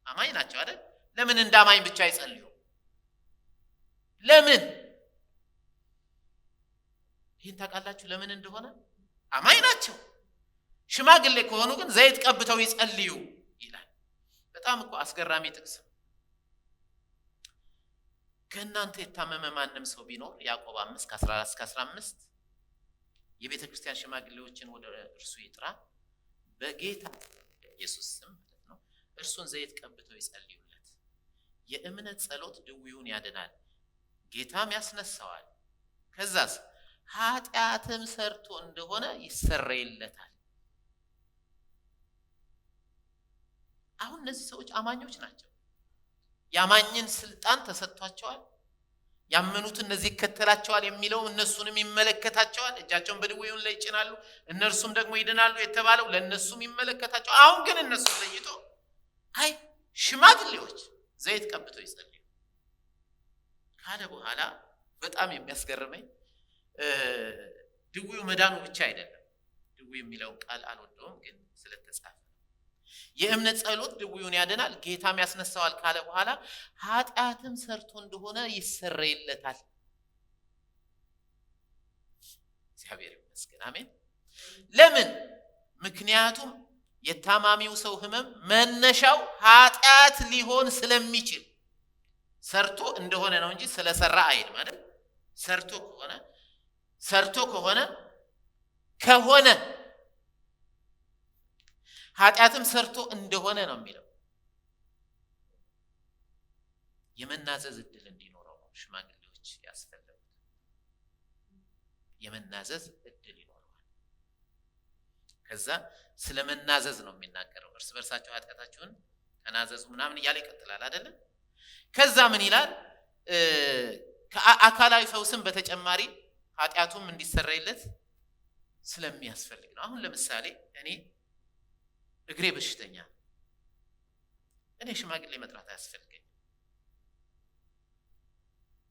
አማኝ ናቸው አይደል? ለምን እንደ አማኝ ብቻ አይጸልዩ? ለምን? ይህን ታውቃላችሁ ለምን እንደሆነ? አማኝ ናቸው። ሽማግሌ ከሆኑ ግን ዘይት ቀብተው ይጸልዩ ይላል። በጣም እኮ አስገራሚ ጥቅስ። ከእናንተ የታመመ ማንም ሰው ቢኖር ያዕቆብ 5:14-15 የቤተ ክርስቲያን ሽማግሌዎችን ወደ እርሱ ይጥራ፣ በጌታ ኢየሱስ ስም ማለት ነው፣ እርሱን ዘይት ቀብተው ይጸልዩለት። የእምነት ጸሎት ድውዩን ያድናል፣ ጌታም ያስነሳዋል። ከዛስ ኃጢአትም ሰርቶ እንደሆነ ይሰረይለታል። አሁን እነዚህ ሰዎች አማኞች ናቸው። ያማኝን ስልጣን ተሰጥቷቸዋል። ያመኑት እነዚህ ይከተላቸዋል የሚለው እነሱንም ይመለከታቸዋል። እጃቸውን በድውዩን ላይ ይጭናሉ፣ እነርሱም ደግሞ ይድናሉ የተባለው ለእነሱም ይመለከታቸዋል። አሁን ግን እነሱን ለይቶ አይ ሽማግሌዎች ዘይት ቀብተው ይጸልዩ ካለ በኋላ በጣም የሚያስገርመኝ ድውዩ መዳኑ ብቻ አይደለም። ድውዩ የሚለውን ቃል አልወደውም፣ ግን ስለተጻፈ የእምነት ጸሎት ድውዩን ያድናል፣ ጌታም ያስነሳዋል ካለ በኋላ ኃጢአትም ሰርቶ እንደሆነ ይሰረይለታል። እግዚአብሔር ይመስገን። አሜን። ለምን? ምክንያቱም የታማሚው ሰው ህመም መነሻው ኃጢአት ሊሆን ስለሚችል ሰርቶ እንደሆነ ነው እንጂ ስለሰራ አይደለም አይደል? ሰርቶ ከሆነ ኃጢአትም ሰርቶ እንደሆነ ነው የሚለው። የመናዘዝ እድል እንዲኖረው ነው ሽማግሌዎች ሽማግሌዎች ያስፈልጉት። የመናዘዝ እድል ይኖረዋል። ከዛ ስለመናዘዝ ነው የሚናገረው። እርስ በርሳችሁ ኃጢአታችሁን ተናዘዙ ምናምን እያለ ይቀጥላል አይደለ? ከዛ ምን ይላል? ከአካላዊ ፈውስም በተጨማሪ ኃጢአቱም እንዲሰረይለት ስለሚያስፈልግ ነው። አሁን ለምሳሌ እኔ እግሬ በሽተኛ፣ እኔ ሽማግሌ መጥራት አያስፈልገኝም።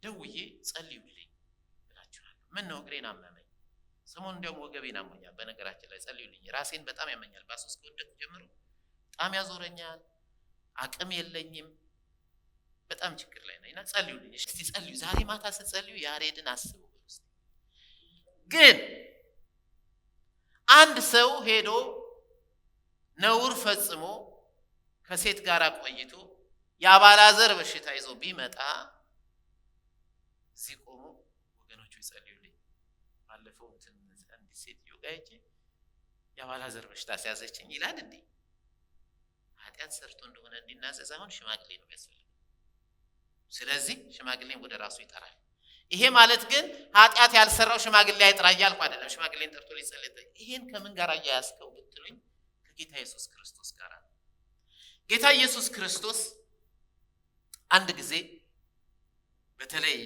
ደውዬ ጸልዩልኝ እላችኋለሁ። ምን ነው እግሬን አመመኝ፣ ሰሞኑን እንደውም ወገቤን አሞኛል። በነገራችን ላይ ጸልዩልኝ። ራሴን በጣም ያመኛል። ባሶስ ከወደኩ ጀምሮ በጣም ያዞረኛል። አቅም የለኝም። በጣም ችግር ላይ ነኝና ጸልዩልኝ። እስቲ ጸልዩ። ዛሬ ማታ ስትጸልዩ ያሬድን አስቡ። ግን አንድ ሰው ሄዶ ነውር ፈጽሞ ከሴት ጋር ቆይቶ የአባላዘር በሽታ ይዞ ቢመጣ እዚህ ቆሞ ወገኖቹ ይጸልዩልኝ፣ ባለፈው አንድ ሴት ዮጋይቼ የአባላዘር በሽታ ሲያዘችኝ ይላል እንዴ? ኃጢአት ሰርቶ እንደሆነ እንዲናዘዝ አሁን ሽማግሌ ነው የሚያስፈልገው። ስለዚህ ሽማግሌን ወደ ራሱ ይጠራል። ይሄ ማለት ግን ኃጢአት ያልሰራው ሽማግሌ አይጥራ እያልኩ አይደለም። ሽማግሌን ጠርቶ ሊጸልይ። ይሄን ከምን ጋር አያያዝከው ብትሉኝ ከጌታ ኢየሱስ ክርስቶስ ጋር። ጌታ ኢየሱስ ክርስቶስ አንድ ጊዜ በተለይ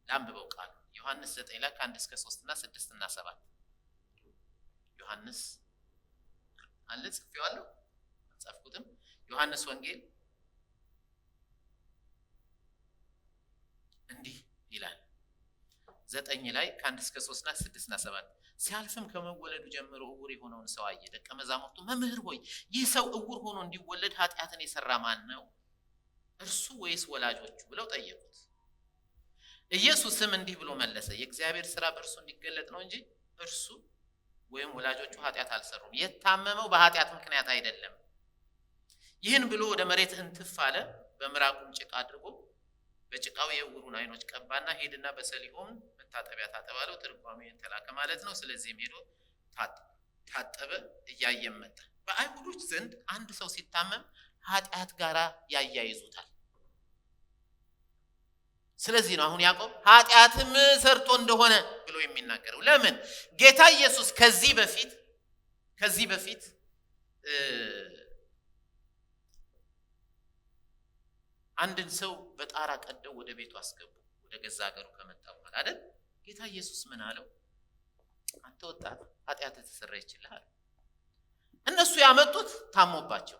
ላንብበው ቃል ዮሐንስ 9 ላይ ከ1 እስከ 3 እና 6 እና 7 ዮሐንስ አለ ጽፌዋለሁ አልጻፍኩትም። ዮሐንስ ወንጌል እንዲህ ይላል 9 ላይ ከ1 እስከ 3 እና 6 እና 7 ሲያልፍም ከመወለዱ ጀምሮ እውር የሆነውን ሰው አየ። ደቀ መዛሙርቱ መምህር ሆይ ይህ ሰው እውር ሆኖ እንዲወለድ ኃጢአትን የሰራ ማን ነው? እርሱ ወይስ ወላጆቹ ብለው ጠየቁት። ኢየሱስም እንዲህ ብሎ መለሰ፣ የእግዚአብሔር ሥራ በእርሱ እንዲገለጥ ነው እንጂ እርሱ ወይም ወላጆቹ ኃጢአት አልሰሩም። የታመመው በኃጢአት ምክንያት አይደለም። ይህን ብሎ ወደ መሬት እንትፍ አለ። በምራቁም ጭቃ አድርጎ በጭቃው የዕውሩን አይኖች ቀባና ሄድና በሰሊሆም መታጠቢያ ታጠባለው። ትርጓሜውን ተላከ ማለት ነው። ስለዚህም ሄዶ ታጠበ፣ እያየም መጣ። በአይሁዶች ዘንድ አንድ ሰው ሲታመም ኃጢአት ጋር ያያይዙታል። ስለዚህ ነው አሁን ያዕቆብ ኃጢአትም ሰርቶ እንደሆነ ብሎ የሚናገረው። ለምን? ጌታ ኢየሱስ ከዚህ በፊት አንድን ሰው በጣራ ቀደው ወደ ቤቱ አስገቡ፣ ወደ ገዛ ሀገሩ ከመጣ በኋላ አይደል? ጌታ ኢየሱስ ምን አለው? አንተ ወጣት ኃጢአትህ ተሰረየችልህ። እነሱ ያመጡት ታሞባቸው።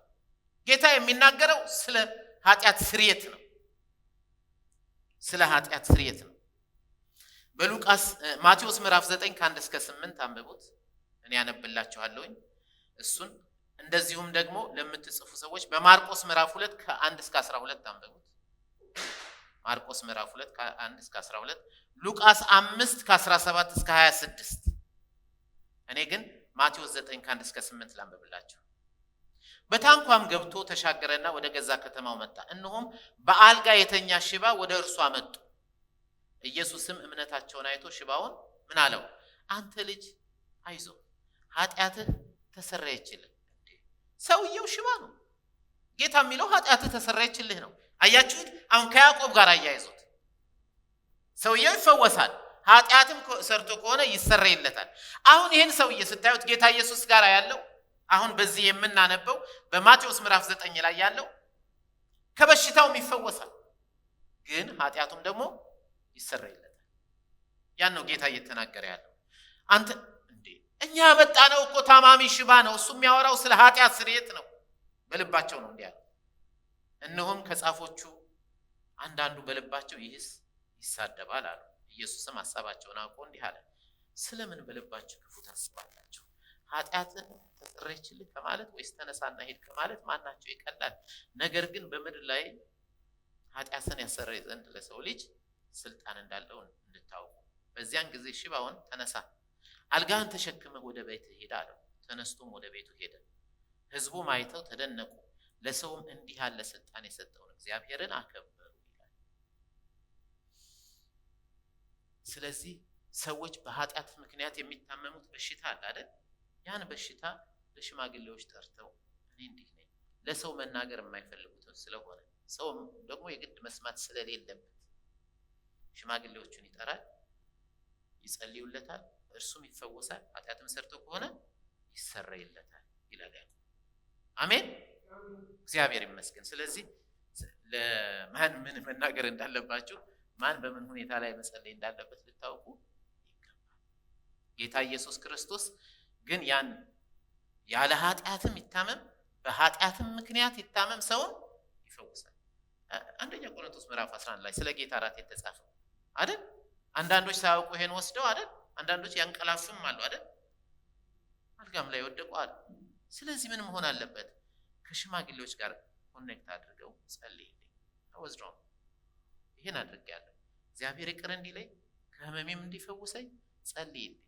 ጌታ የሚናገረው ስለ ኃጢአት ስርየት ነው። ስለ ኃጢአት ስርየት ነው። በሉቃስ ማቴዎስ ምዕራፍ 9 ከ1 እስከ 8 አንብቡት። እኔ ያነብላችኋለሁኝ እሱን። እንደዚሁም ደግሞ ለምትጽፉ ሰዎች በማርቆስ ምዕራፍ 2 ከ1 እስከ 12 አንብቡት። ማርቆስ ምዕራፍ 2 ከ1 እስከ 12፣ ሉቃስ 5 ከ17 እስከ 26። እኔ ግን ማቴዎስ 9 ከ1 እስከ 8 ላንብብላችሁ። በታንኳም ገብቶ ተሻገረና ወደ ገዛ ከተማው መጣ። እነሆም በአልጋ የተኛ ሽባ ወደ እርሱ አመጡ። ኢየሱስም እምነታቸውን አይቶ ሽባውን ምን አለው? አንተ ልጅ አይዞ ኃጢአትህ ተሰረየችልህ። ሰውየው ሽባ ነው። ጌታ የሚለው ኃጢአትህ ተሰረየችልህ ነው። አያችሁት? አሁን ከያዕቆብ ጋር አያይዞት። ሰውየው ይፈወሳል፣ ኃጢአትም ሰርቶ ከሆነ ይሰረይለታል። አሁን ይህን ሰውዬ ስታዩት ጌታ ኢየሱስ ጋር ያለው አሁን በዚህ የምናነበው በማቴዎስ ምዕራፍ 9 ላይ ያለው ከበሽታውም ይፈወሳል፣ ግን ኃጢአቱም ደግሞ ይሰረይለታል። ያን ነው ጌታ እየተናገረ ያለው። አንተ እንዴ እኛ ያመጣነው እኮ ታማሚ ሽባ ነው፣ እሱ የሚያወራው ስለ ኃጢአት ስርየት ነው። በልባቸው ነው እንዲያ። እነሆም ከጻፎቹ አንዳንዱ በልባቸው ይህስ ይሳደባል አሉ። ኢየሱስም ሐሳባቸውን አውቆ እንዲህ አለ፣ ስለምን በልባችሁ ክፉ ታስባላችሁ? ኃጢአትን ተሰረየችልህ ከማለት ወይስ ተነሳና ሂድ ከማለት ማናቸው ይቀላል? ነገር ግን በምድር ላይ ኃጢአትን ያሰረይ ዘንድ ለሰው ልጅ ስልጣን እንዳለው እንድታውቁ። በዚያን ጊዜ ሽባውን ተነሳ፣ አልጋህን ተሸክመህ ወደ ቤትህ ሂድ አለው። ተነስቶም ወደ ቤቱ ሄደ። ሕዝቡም አይተው ተደነቁ፣ ለሰውም እንዲህ ያለ ስልጣን የሰጠውን እግዚአብሔርን አከበሩ ይላል። ስለዚህ ሰዎች በኃጢአት ምክንያት የሚታመሙት በሽታ አለ አይደል? ያን በሽታ ለሽማግሌዎች ጠርተው እኔ እንዲህ ነኝ፣ ለሰው መናገር የማይፈልጉት ስለሆነ ሰው ደግሞ የግድ መስማት ስለሌለበት ሽማግሌዎቹን ይጠራል፣ ይጸልዩለታል፣ እርሱም ይፈወሳል፣ ኃጢአትም ሰርቶ ከሆነ ይሰረይለታል ይላል። አሜን፣ እግዚአብሔር ይመስገን። ስለዚህ ለማን ምን መናገር እንዳለባችሁ ማን በምን ሁኔታ ላይ መጸለይ እንዳለበት ልታውቁ ይገባል። ጌታ ኢየሱስ ክርስቶስ ግን ያን ያለ ኃጢአትም ይታመም በኃጢአትም ምክንያት ይታመም ሰውን ይፈውሳል። አንደኛ ቆሮንቶስ ምዕራፍ 11 ላይ ስለ ጌታ ራት የተጻፈው አይደል? አንዳንዶች ሳያውቁ ይሄን ወስደው አይደል? አንዳንዶች ያንቀላፉም አሉ አይደል? አልጋም ላይ ወደቁ አሉ። ስለዚህ ምን መሆን አለበት? ከሽማግሌዎች ጋር ኮኔክት አድርገው ጸልይልኝ አወዝራው ይሄን አድርጌያለሁ፣ እግዚአብሔር ይቅር እንዲለኝ ከህመሜም እንዲፈውሰኝ ጸልይልኝ።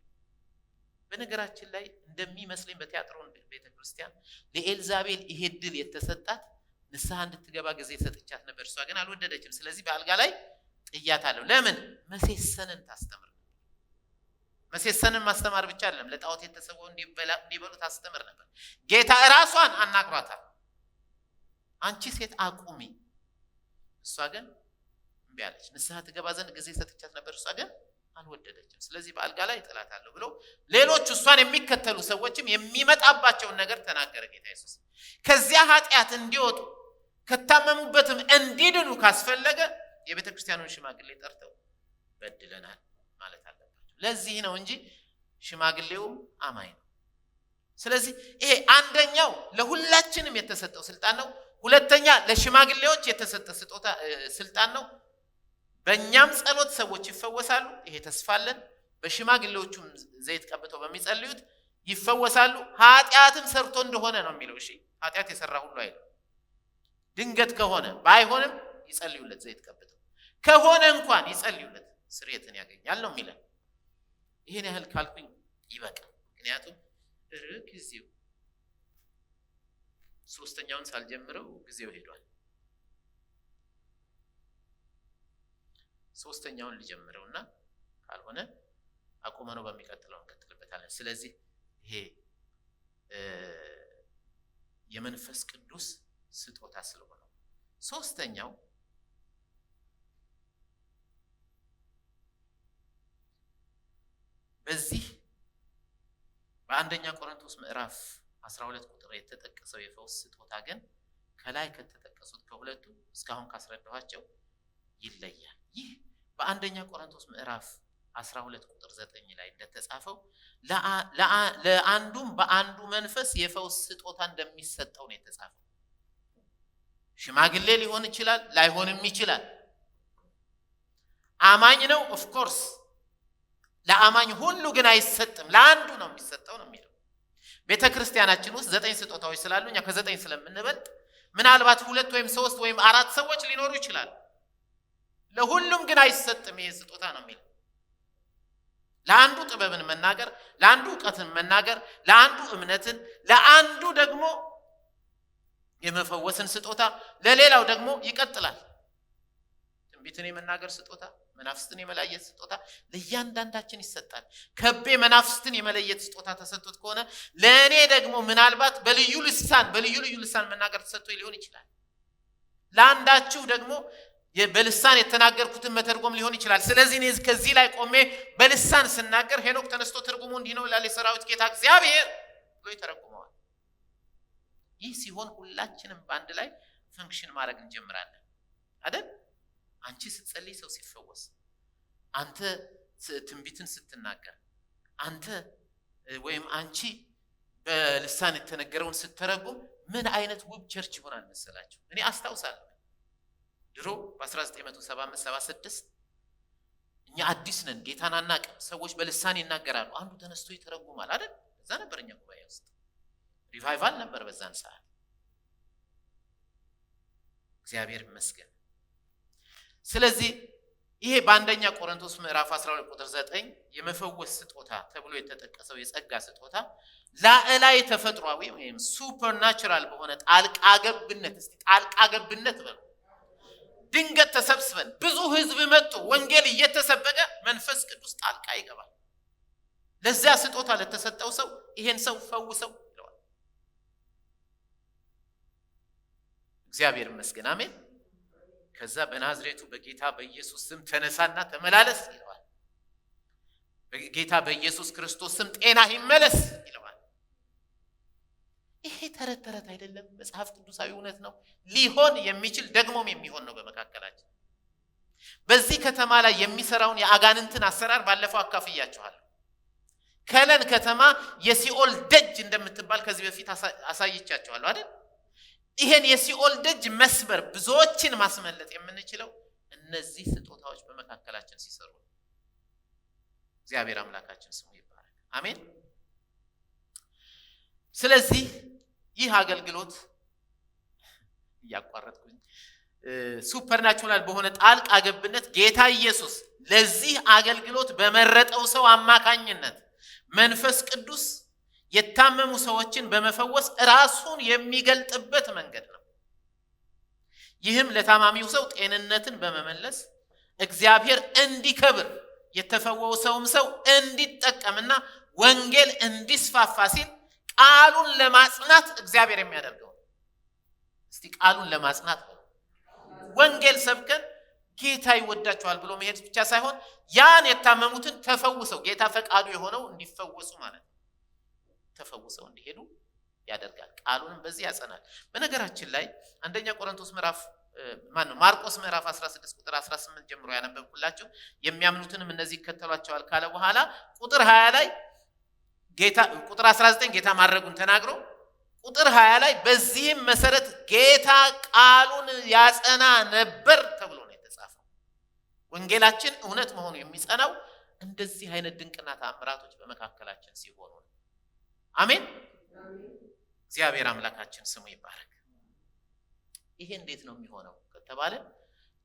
በነገራችን ላይ እንደሚመስለኝ በቲያትሮን ቤተክርስቲያን ለኤልዛቤል ይሄ ድል የተሰጣት ንስሐ እንድትገባ ጊዜ ሰጥቻት ነበር። እሷ ግን አልወደደችም። ስለዚህ በአልጋ ላይ ጥያታለሁ። ለምን? መሴሰንን ታስተምር። መሴሰንን ማስተማር ብቻ አይደለም፣ ለጣዖት የተሰዋው እንዲበሉ ታስተምር ነበር። ጌታ ራሷን አናግሯታል። አንቺ ሴት አቁሚ። እሷ ግን እምቢ አለች። ንስሐ ትገባ ዘንድ ጊዜ ሰጥቻት ነበር። እሷ ግን አልወደደችም። ስለዚህ በአልጋ ላይ ጥላታለሁ ብሎ ሌሎች እሷን የሚከተሉ ሰዎችም የሚመጣባቸውን ነገር ተናገረ ጌታ ኢየሱስ። ከዚያ ኃጢአት እንዲወጡ ከታመሙበትም እንዲድኑ ካስፈለገ የቤተ ክርስቲያኑን ሽማግሌ ጠርተው በድለናል ማለት አለባቸው። ለዚህ ነው እንጂ ሽማግሌውም አማኝ ነው። ስለዚህ ይሄ አንደኛው ለሁላችንም የተሰጠው ስልጣን ነው። ሁለተኛ ለሽማግሌዎች የተሰጠ ስልጣን ነው። በእኛም ጸሎት ሰዎች ይፈወሳሉ። ይሄ ተስፋለን። በሽማግሌዎቹም ዘይት ቀብተው በሚጸልዩት ይፈወሳሉ። ኃጢአትም ሰርቶ እንደሆነ ነው የሚለው። እሺ ኃጢአት የሰራ ሁሉ አይደለም። ድንገት ከሆነ ባይሆንም ይጸልዩለት፣ ዘይት ቀብተው ከሆነ እንኳን ይጸልዩለት፣ ስርየትን ያገኛል ነው የሚለው። ይሄን ያህል ካልኩኝ ይበቃል። ምክንያቱም ጊዜው ሶስተኛውን ሳልጀምረው ጊዜው ሄዷል። ሶስተኛውን ልጀምረውና ካልሆነ አቆመነው በሚቀጥለው እንቀጥልበታለን። ስለዚህ ይሄ የመንፈስ ቅዱስ ስጦታ ስለሆነ ሶስተኛው በዚህ በአንደኛ ቆሮንቶስ ምዕራፍ 12 ቁጥር የተጠቀሰው የፈውስ ስጦታ ግን ከላይ ከተጠቀሱት ከሁለቱ እስካሁን ካስረዳኋቸው ይለያል። ይህ በአንደኛ ቆሮንቶስ ምዕራፍ 12 ቁጥር 9 ላይ እንደተጻፈው ለአንዱም በአንዱ መንፈስ የፈውስ ስጦታ እንደሚሰጠው ነው የተጻፈው። ሽማግሌ ሊሆን ይችላል፣ ላይሆንም ይችላል። አማኝ ነው ኦፍ ኮርስ። ለአማኝ ሁሉ ግን አይሰጥም፣ ለአንዱ ነው የሚሰጠው ነው የሚለው። ቤተክርስቲያናችን ውስጥ 9 ስጦታዎች ስላሉ እኛ ከ9 ስለምንበልጥ ምናልባት 2 ወይም 3 ወይም 4 ሰዎች ሊኖሩ ይችላል። ለሁሉም ግን አይሰጥም ይሄ ስጦታ ነው የሚለው። ለአንዱ ጥበብን መናገር፣ ለአንዱ ዕውቀትን መናገር፣ ለአንዱ እምነትን፣ ለአንዱ ደግሞ የመፈወስን ስጦታ፣ ለሌላው ደግሞ ይቀጥላል ትንቢትን የመናገር ስጦታ፣ መናፍስትን የመለየት ስጦታ ለእያንዳንዳችን ይሰጣል። ከቤ መናፍስትን የመለየት ስጦታ ተሰጥቶት ከሆነ ለእኔ ደግሞ ምናልባት በልዩ ልሳን መናገር ተሰጥቶ ሊሆን ይችላል። ለአንዳችሁ ደግሞ በልሳን የተናገርኩትን መተርጎም ሊሆን ይችላል። ስለዚህ እኔ ከዚህ ላይ ቆሜ በልሳን ስናገር ሄኖክ ተነስቶ ትርጉሙ እንዲህ ነው ይላል የሰራዊት ጌታ እግዚአብሔር ብሎ ይተረጉመዋል። ይህ ሲሆን ሁላችንም በአንድ ላይ ፈንክሽን ማድረግ እንጀምራለን አይደል? አንቺ ስትጸልይ ሰው ሲፈወስ፣ አንተ ትንቢትን ስትናገር፣ አንተ ወይም አንቺ በልሳን የተነገረውን ስትተረጉም ምን አይነት ውብ ቸርች ይሆናል መሰላችሁ? እኔ አስታውሳለሁ ድሮ በ1975-76 እኛ አዲስ ነን፣ ጌታን አናውቅም። ሰዎች በልሳን ይናገራሉ፣ አንዱ ተነስቶ ይተረጉማል አይደል? እዛ ነበር እኛ ጉባኤ ውስጥ ሪቫይቫል ነበር በዛን ሰዓት። እግዚአብሔር ይመስገን። ስለዚህ ይሄ በአንደኛ ቆሮንቶስ ምዕራፍ 12 ቁጥር 9 የመፈወስ ስጦታ ተብሎ የተጠቀሰው የጸጋ ስጦታ ላዕላይ ተፈጥሯዊ ወይም ሱፐርናቹራል በሆነ ጣልቃ ገብነት፣ እስቲ ጣልቃ ገብነት በለው። ድንገት ተሰብስበን ብዙ ህዝብ መጥቶ ወንጌል እየተሰበከ መንፈስ ቅዱስ ጣልቃ ይገባል። ለዚያ ስጦታ ለተሰጠው ሰው ይሄን ሰው ፈውሰው ይለዋል። እግዚአብሔር ይመስገን። አሜን። ከዛ በናዝሬቱ በጌታ በኢየሱስ ስም ተነሳና ተመላለስ ይለዋል። በጌታ በኢየሱስ ክርስቶስ ስም ጤና ይመለስ ይለዋል። ይሄ ተረት ተረት አይደለም፣ መጽሐፍ ቅዱሳዊ እውነት ነው። ሊሆን የሚችል ደግሞም የሚሆን ነው በመካከላችን። በዚህ ከተማ ላይ የሚሰራውን የአጋንንትን አሰራር ባለፈው አካፍያችኋለሁ። ከለን ከተማ የሲኦል ደጅ እንደምትባል ከዚህ በፊት አሳይቻችኋለሁ አይደል? ይሄን የሲኦል ደጅ መስበር፣ ብዙዎችን ማስመለጥ የምንችለው እነዚህ ስጦታዎች በመካከላችን ሲሰሩ። እግዚአብሔር አምላካችን ስሙ ይባረክ። አሜን። ስለዚህ ይህ አገልግሎት እያቋረጥኩኝ ሱፐርናቹራል በሆነ ጣልቃ ገብነት ጌታ ኢየሱስ ለዚህ አገልግሎት በመረጠው ሰው አማካኝነት መንፈስ ቅዱስ የታመሙ ሰዎችን በመፈወስ ራሱን የሚገልጥበት መንገድ ነው። ይህም ለታማሚው ሰው ጤንነትን በመመለስ እግዚአብሔር እንዲከብር የተፈወሰውም ሰው እንዲጠቀምና ወንጌል እንዲስፋፋ ሲል ቃሉን ለማጽናት እግዚአብሔር የሚያደርገው። እስቲ ቃሉን ለማጽናት ወንጌል ሰብከን ጌታ ይወዳቸዋል ብሎ መሄድ ብቻ ሳይሆን ያን የታመሙትን ተፈውሰው ጌታ ፈቃዱ የሆነው እንዲፈወሱ ማለት ነው፣ ተፈውሰው እንዲሄዱ ያደርጋል። ቃሉንም በዚህ ያጸናል። በነገራችን ላይ አንደኛ ቆሮንቶስ ማርቆስ ምዕራፍ 16 ቁጥር 18 ጀምሮ ያነበብኩላችሁ የሚያምኑትንም እነዚህ ይከተሏቸዋል ካለ በኋላ ቁጥር 20 ላይ ቁጥር 19 ጌታ ማድረጉን ተናግሮ ቁጥር 20 ላይ በዚህም መሰረት ጌታ ቃሉን ያጸና ነበር ተብሎ ነው የተጻፈው። ወንጌላችን እውነት መሆኑ የሚጸናው እንደዚህ አይነት ድንቅና ተአምራቶች በመካከላችን ሲሆኑ ነው። አሜን። እግዚአብሔር አምላካችን ስሙ ይባረክ። ይሄ እንዴት ነው የሚሆነው ከተባለ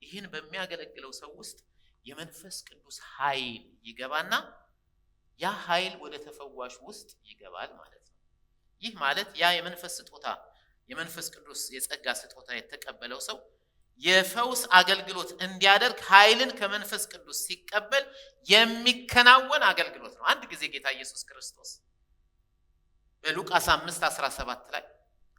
ይህን በሚያገለግለው ሰው ውስጥ የመንፈስ ቅዱስ ኃይል ይገባና ያ ኃይል ወደ ተፈዋሽ ውስጥ ይገባል ማለት ነው። ይህ ማለት ያ የመንፈስ ቅዱስ የጸጋ ስጦታ የተቀበለው ሰው የፈውስ አገልግሎት እንዲያደርግ ኃይልን ከመንፈስ ቅዱስ ሲቀበል የሚከናወን አገልግሎት ነው። አንድ ጊዜ ጌታ ኢየሱስ ክርስቶስ በሉቃስ 5:17 ላይ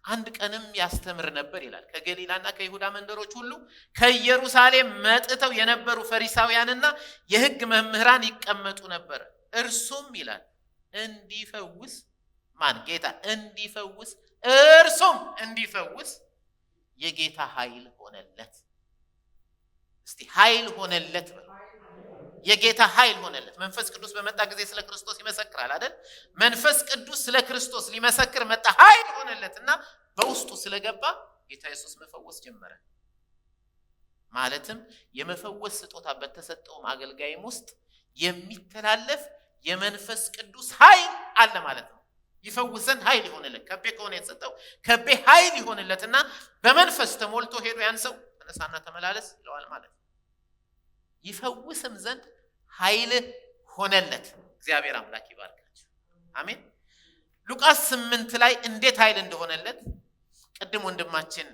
አንድ ቀንም ያስተምር ነበር ይላል። ከገሊላና ከይሁዳ መንደሮች ሁሉ ከኢየሩሳሌም መጥተው የነበሩ ፈሪሳውያንና የሕግ መምህራን ይቀመጡ ነበር። እርሱም ይላል እንዲፈውስ ጌታ እንዲፈውስ እርሱም እንዲፈውስ የጌታ ኃይል ሆነለት። እስቲ ኃይል ሆነለት በል። የጌታ ኃይል ሆነለት። መንፈስ ቅዱስ በመጣ ጊዜ ስለ ክርስቶስ ይመሰክራል አይደል? መንፈስ ቅዱስ ስለ ክርስቶስ ሊመሰክር መጣ። ኃይል ሆነለትና በውስጡ ስለገባ ጌታ ኢየሱስ መፈወስ ጀመረ። ማለትም የመፈወስ ስጦታ በተሰጠው አገልጋይም ውስጥ የሚተላለፍ የመንፈስ ቅዱስ ኃይል አለ ማለት ነው። ይፈውሰን ኃይል ይሆንለት። ከቤ ከሆነ የተሰጠው ከቤ ኃይል ይሆንለትና በመንፈስ ተሞልቶ ሄዶ ያን ሰው ተነሳና ተመላለስ ይለዋል ማለት ነው። ይፈውስም ዘንድ ኃይል ሆነለት። እግዚአብሔር አምላክ ይባርካችሁ። አሜን። ሉቃስ 8 ላይ እንዴት ኃይል እንደሆነለት ቅድም ወንድማችን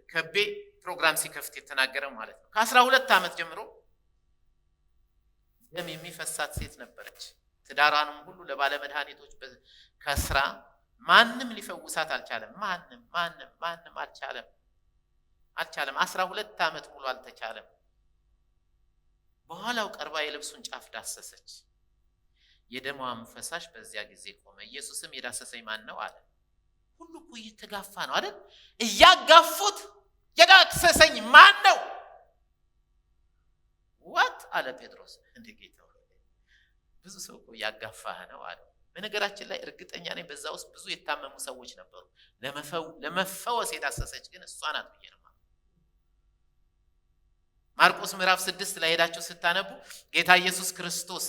ከቤ ፕሮግራም ሲከፍት የተናገረው ማለት ነው። ከ12 ዓመት ጀምሮ ደም የሚፈሳት ሴት ነበረች። ትዳሯንም ሁሉ ለባለ መድኃኒቶች ከስራ ማንም ሊፈውሳት አልቻለም። ማንም አልቻለም። 12 ዓመት ሙሉ አልተቻለም። በኋላው ቀርባ የልብሱን ጫፍ ዳሰሰች። የደሟም ፈሳሽ በዚያ ጊዜ ቆመ። ኢየሱስም የዳሰሰኝ ማን ነው አለ። ሁሉ እኮ እየተጋፋ ነው አይደል? እያጋፉት የዳሰሰኝ ማን ነው? ዋት አለ ጴጥሮስ። እንደ ጌታ ብዙ ሰው እኮ እያጋፋህ ነው አለ። በነገራችን ላይ እርግጠኛ ነኝ በዛ ውስጥ ብዙ የታመሙ ሰዎች ነበሩ። ለመፈወስ የዳሰሰች ግን እሷ ናት ብዬ ነው። ማርቆስ ምዕራፍ 6 ላይ ሄዳችሁ ስታነቡ ጌታ ኢየሱስ ክርስቶስ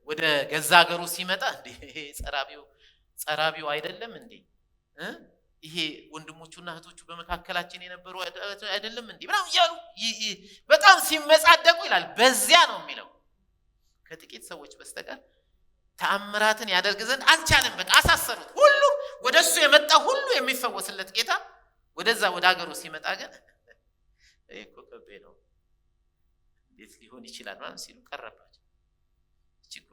ወደ ገዛ ሀገሩ ሲመጣ እንዴ ጸራቢው አይደለም እንዴ? ይሄ ወንድሞቹና እህቶቹ በመካከላችን የነበሩ አይደለም እንዴ? ብለው ያሉ በጣም ሲመጻደቁ ይላል። በዚያ ነው የሚለው ከጥቂት ሰዎች በስተቀር ተአምራትን ያደርግ ዘንድ አልቻለም። በቃ አሳሰሩት። ሁሉ ወደሱ የመጣ ሁሉ የሚፈወስለት ጌታ ወደዛ ወደ ሀገሩ ሲመጣ ግን እኮ ከቤ ነው እንዴት ሊሆን ይችላል ማለት ሲሉ ቀረባቸው። እቺኮ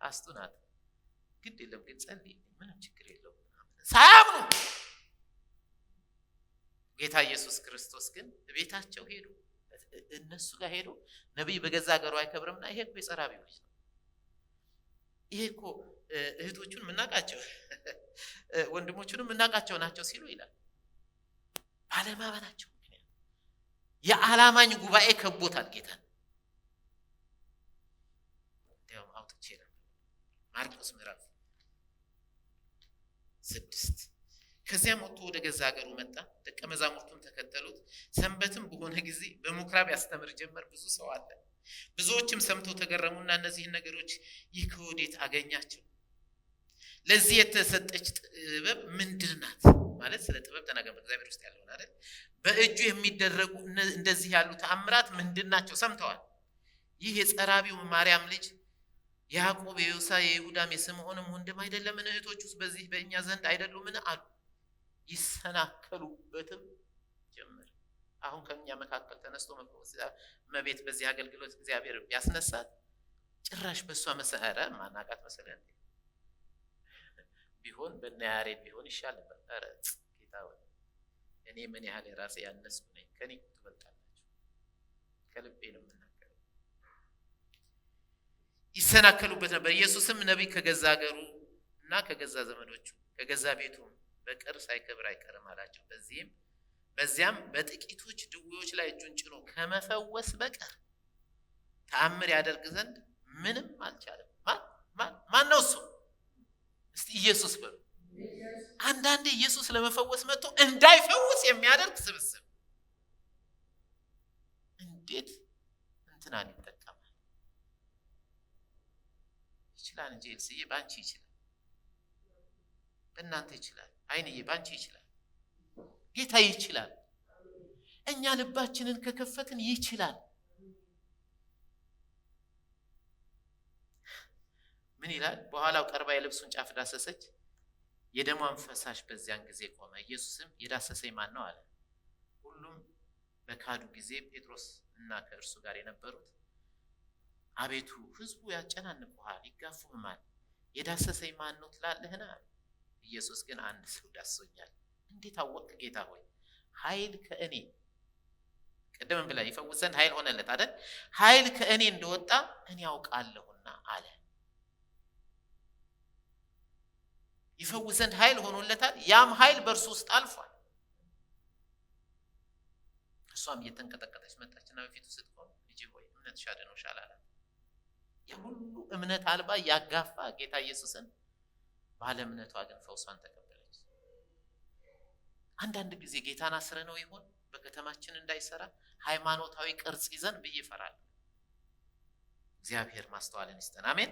አስቱናት ግድ የለም ግን ጸልይ ምንም ችግር የለውም ሳያምኑ ጌታ ኢየሱስ ክርስቶስ ግን ቤታቸው ሄዱ። እነሱ ጋር ሄዱ። ነቢይ በገዛ ሀገሩ አይከብርምና ይሄ እኮ የጸራቢው ልጅ ነው። ይሄ እኮ እህቶቹን የምናውቃቸው ወንድሞቹንም የምናውቃቸው ናቸው ሲሉ ይላል። ባለማመናቸው ምክንያት የዓላማኝ ጉባኤ ከቦታል ጌታን። እንዲያውም አውጥቼ ነው ማርቆስ ምዕራፍ 6 ከዚያም ወጥቶ ወደ ገዛ ሀገሩ መጣ። ደቀ መዛሙርቱም ተከተሉት። ሰንበትም በሆነ ጊዜ በምኩራብ ያስተምር ጀመር። ብዙ ሰው አለ። ብዙዎችም ሰምተው ተገረሙና እነዚህን ነገሮች ይህ ከወዴት አገኛቸው? ለዚህ የተሰጠች ጥበብ ምንድን ናት? ማለት ስለ ጥበብ ተናገረ። እግዚአብሔር ውስጥ ያለውን አይደል? በእጁ የሚደረጉ እንደዚህ ያሉ ተአምራት ምንድን ናቸው? ሰምተዋል። ይህ የጸራቢው ማርያም ልጅ ያዕቆብ፣ የዮሳ፣ የይሁዳም የስምዖንም ወንድም አይደለምን? እህቶቹስ በዚህ በእኛ ዘንድ አይደሉምን? አሉ። ይሰናከሉበትም ጀመር። አሁን ከኛ መካከል ተነስቶ መቤት በዚህ አገልግሎት እግዚአብሔር ያስነሳት ጭራሽ በሷ መሰረ ማናቃት መሰለን ቢሆን በእናያሬድ ቢሆን ይሻል ነበር። ኧረ ጌታ ሆይ እኔ ምን ያህል የራሴ ያነስኩ ነኝ፣ ከኔ ትበልጣላችሁ። ከልቤ ነው የምናገረው። ይሰናከሉበት ነበር። ኢየሱስም ነቢይ ከገዛ ሀገሩ እና ከገዛ ዘመዶቹ ከገዛ ቤቱ በቀር ሳይከብር አይቀርም አላቸው። በዚያም በጥቂቶች ድዌዎች ላይ እጁን ጭኖ ከመፈወስ በቀር ተአምር ያደርግ ዘንድ ምንም አልቻለም። ማን ነው እሱ? እስቲ ኢየሱስ በሉ። አንዳንዴ ኢየሱስ ለመፈወስ መጥቶ እንዳይፈውስ የሚያደርግ ስብስብ እንዴት እንትናን ይጠቀማል? ይችላል እንጂ ኤልስዬ ባንቺ ይችላል፣ በእናንተ ይችላል፣ አይንዬ ባንቺ ይችላል፣ ጌታ ይችላል። እኛ ልባችንን ከከፈትን ይችላል። ምን ይላል? በኋላው ቀርባ የልብሱን ጫፍ ዳሰሰች፣ የደሟን ፈሳሽ በዚያን ጊዜ ቆመ። ኢየሱስም የዳሰሰኝ ማን ነው አለ። ሁሉም በካዱ ጊዜ ጴጥሮስ እና ከእርሱ ጋር የነበሩት አቤቱ ሕዝቡ ያጨናንቁሃል ይጋፉህማል፣ የዳሰሰኝ ማን ነው ትላለህን አለ። ኢየሱስ ግን አንድ ሰው ዳሰኛል። እንዴት አወቅ ጌታ ሆይ? ኃይል ከእኔ ቀደም ብላ ይፈውስ ዘንድ ኃይል ሆነለት አይደል? ኃይል ከእኔ እንደወጣ እኔ ያውቃለሁና አለ። ይፈውስ ዘንድ ኃይል ሆኖለታል። ያም ኃይል በእርሱ ውስጥ አልፏል። እሷም እየተንቀጠቀጠች መጣችና በፊቱ ስትቆም ልጄ ሆይ እምነትሽ አድኖሻል አላት። የሁሉ እምነት አልባ ያጋፋ ጌታ ኢየሱስን ባለ እምነቷ ግን ፈውሷን ተቀበለች። አንዳንድ ጊዜ ጌታን አስረ ነው ይሆን በከተማችን እንዳይሰራ ሃይማኖታዊ ቅርጽ ይዘን ብዬ እፈራለሁ። እግዚአብሔር ማስተዋልን ይስጠን። አሜን።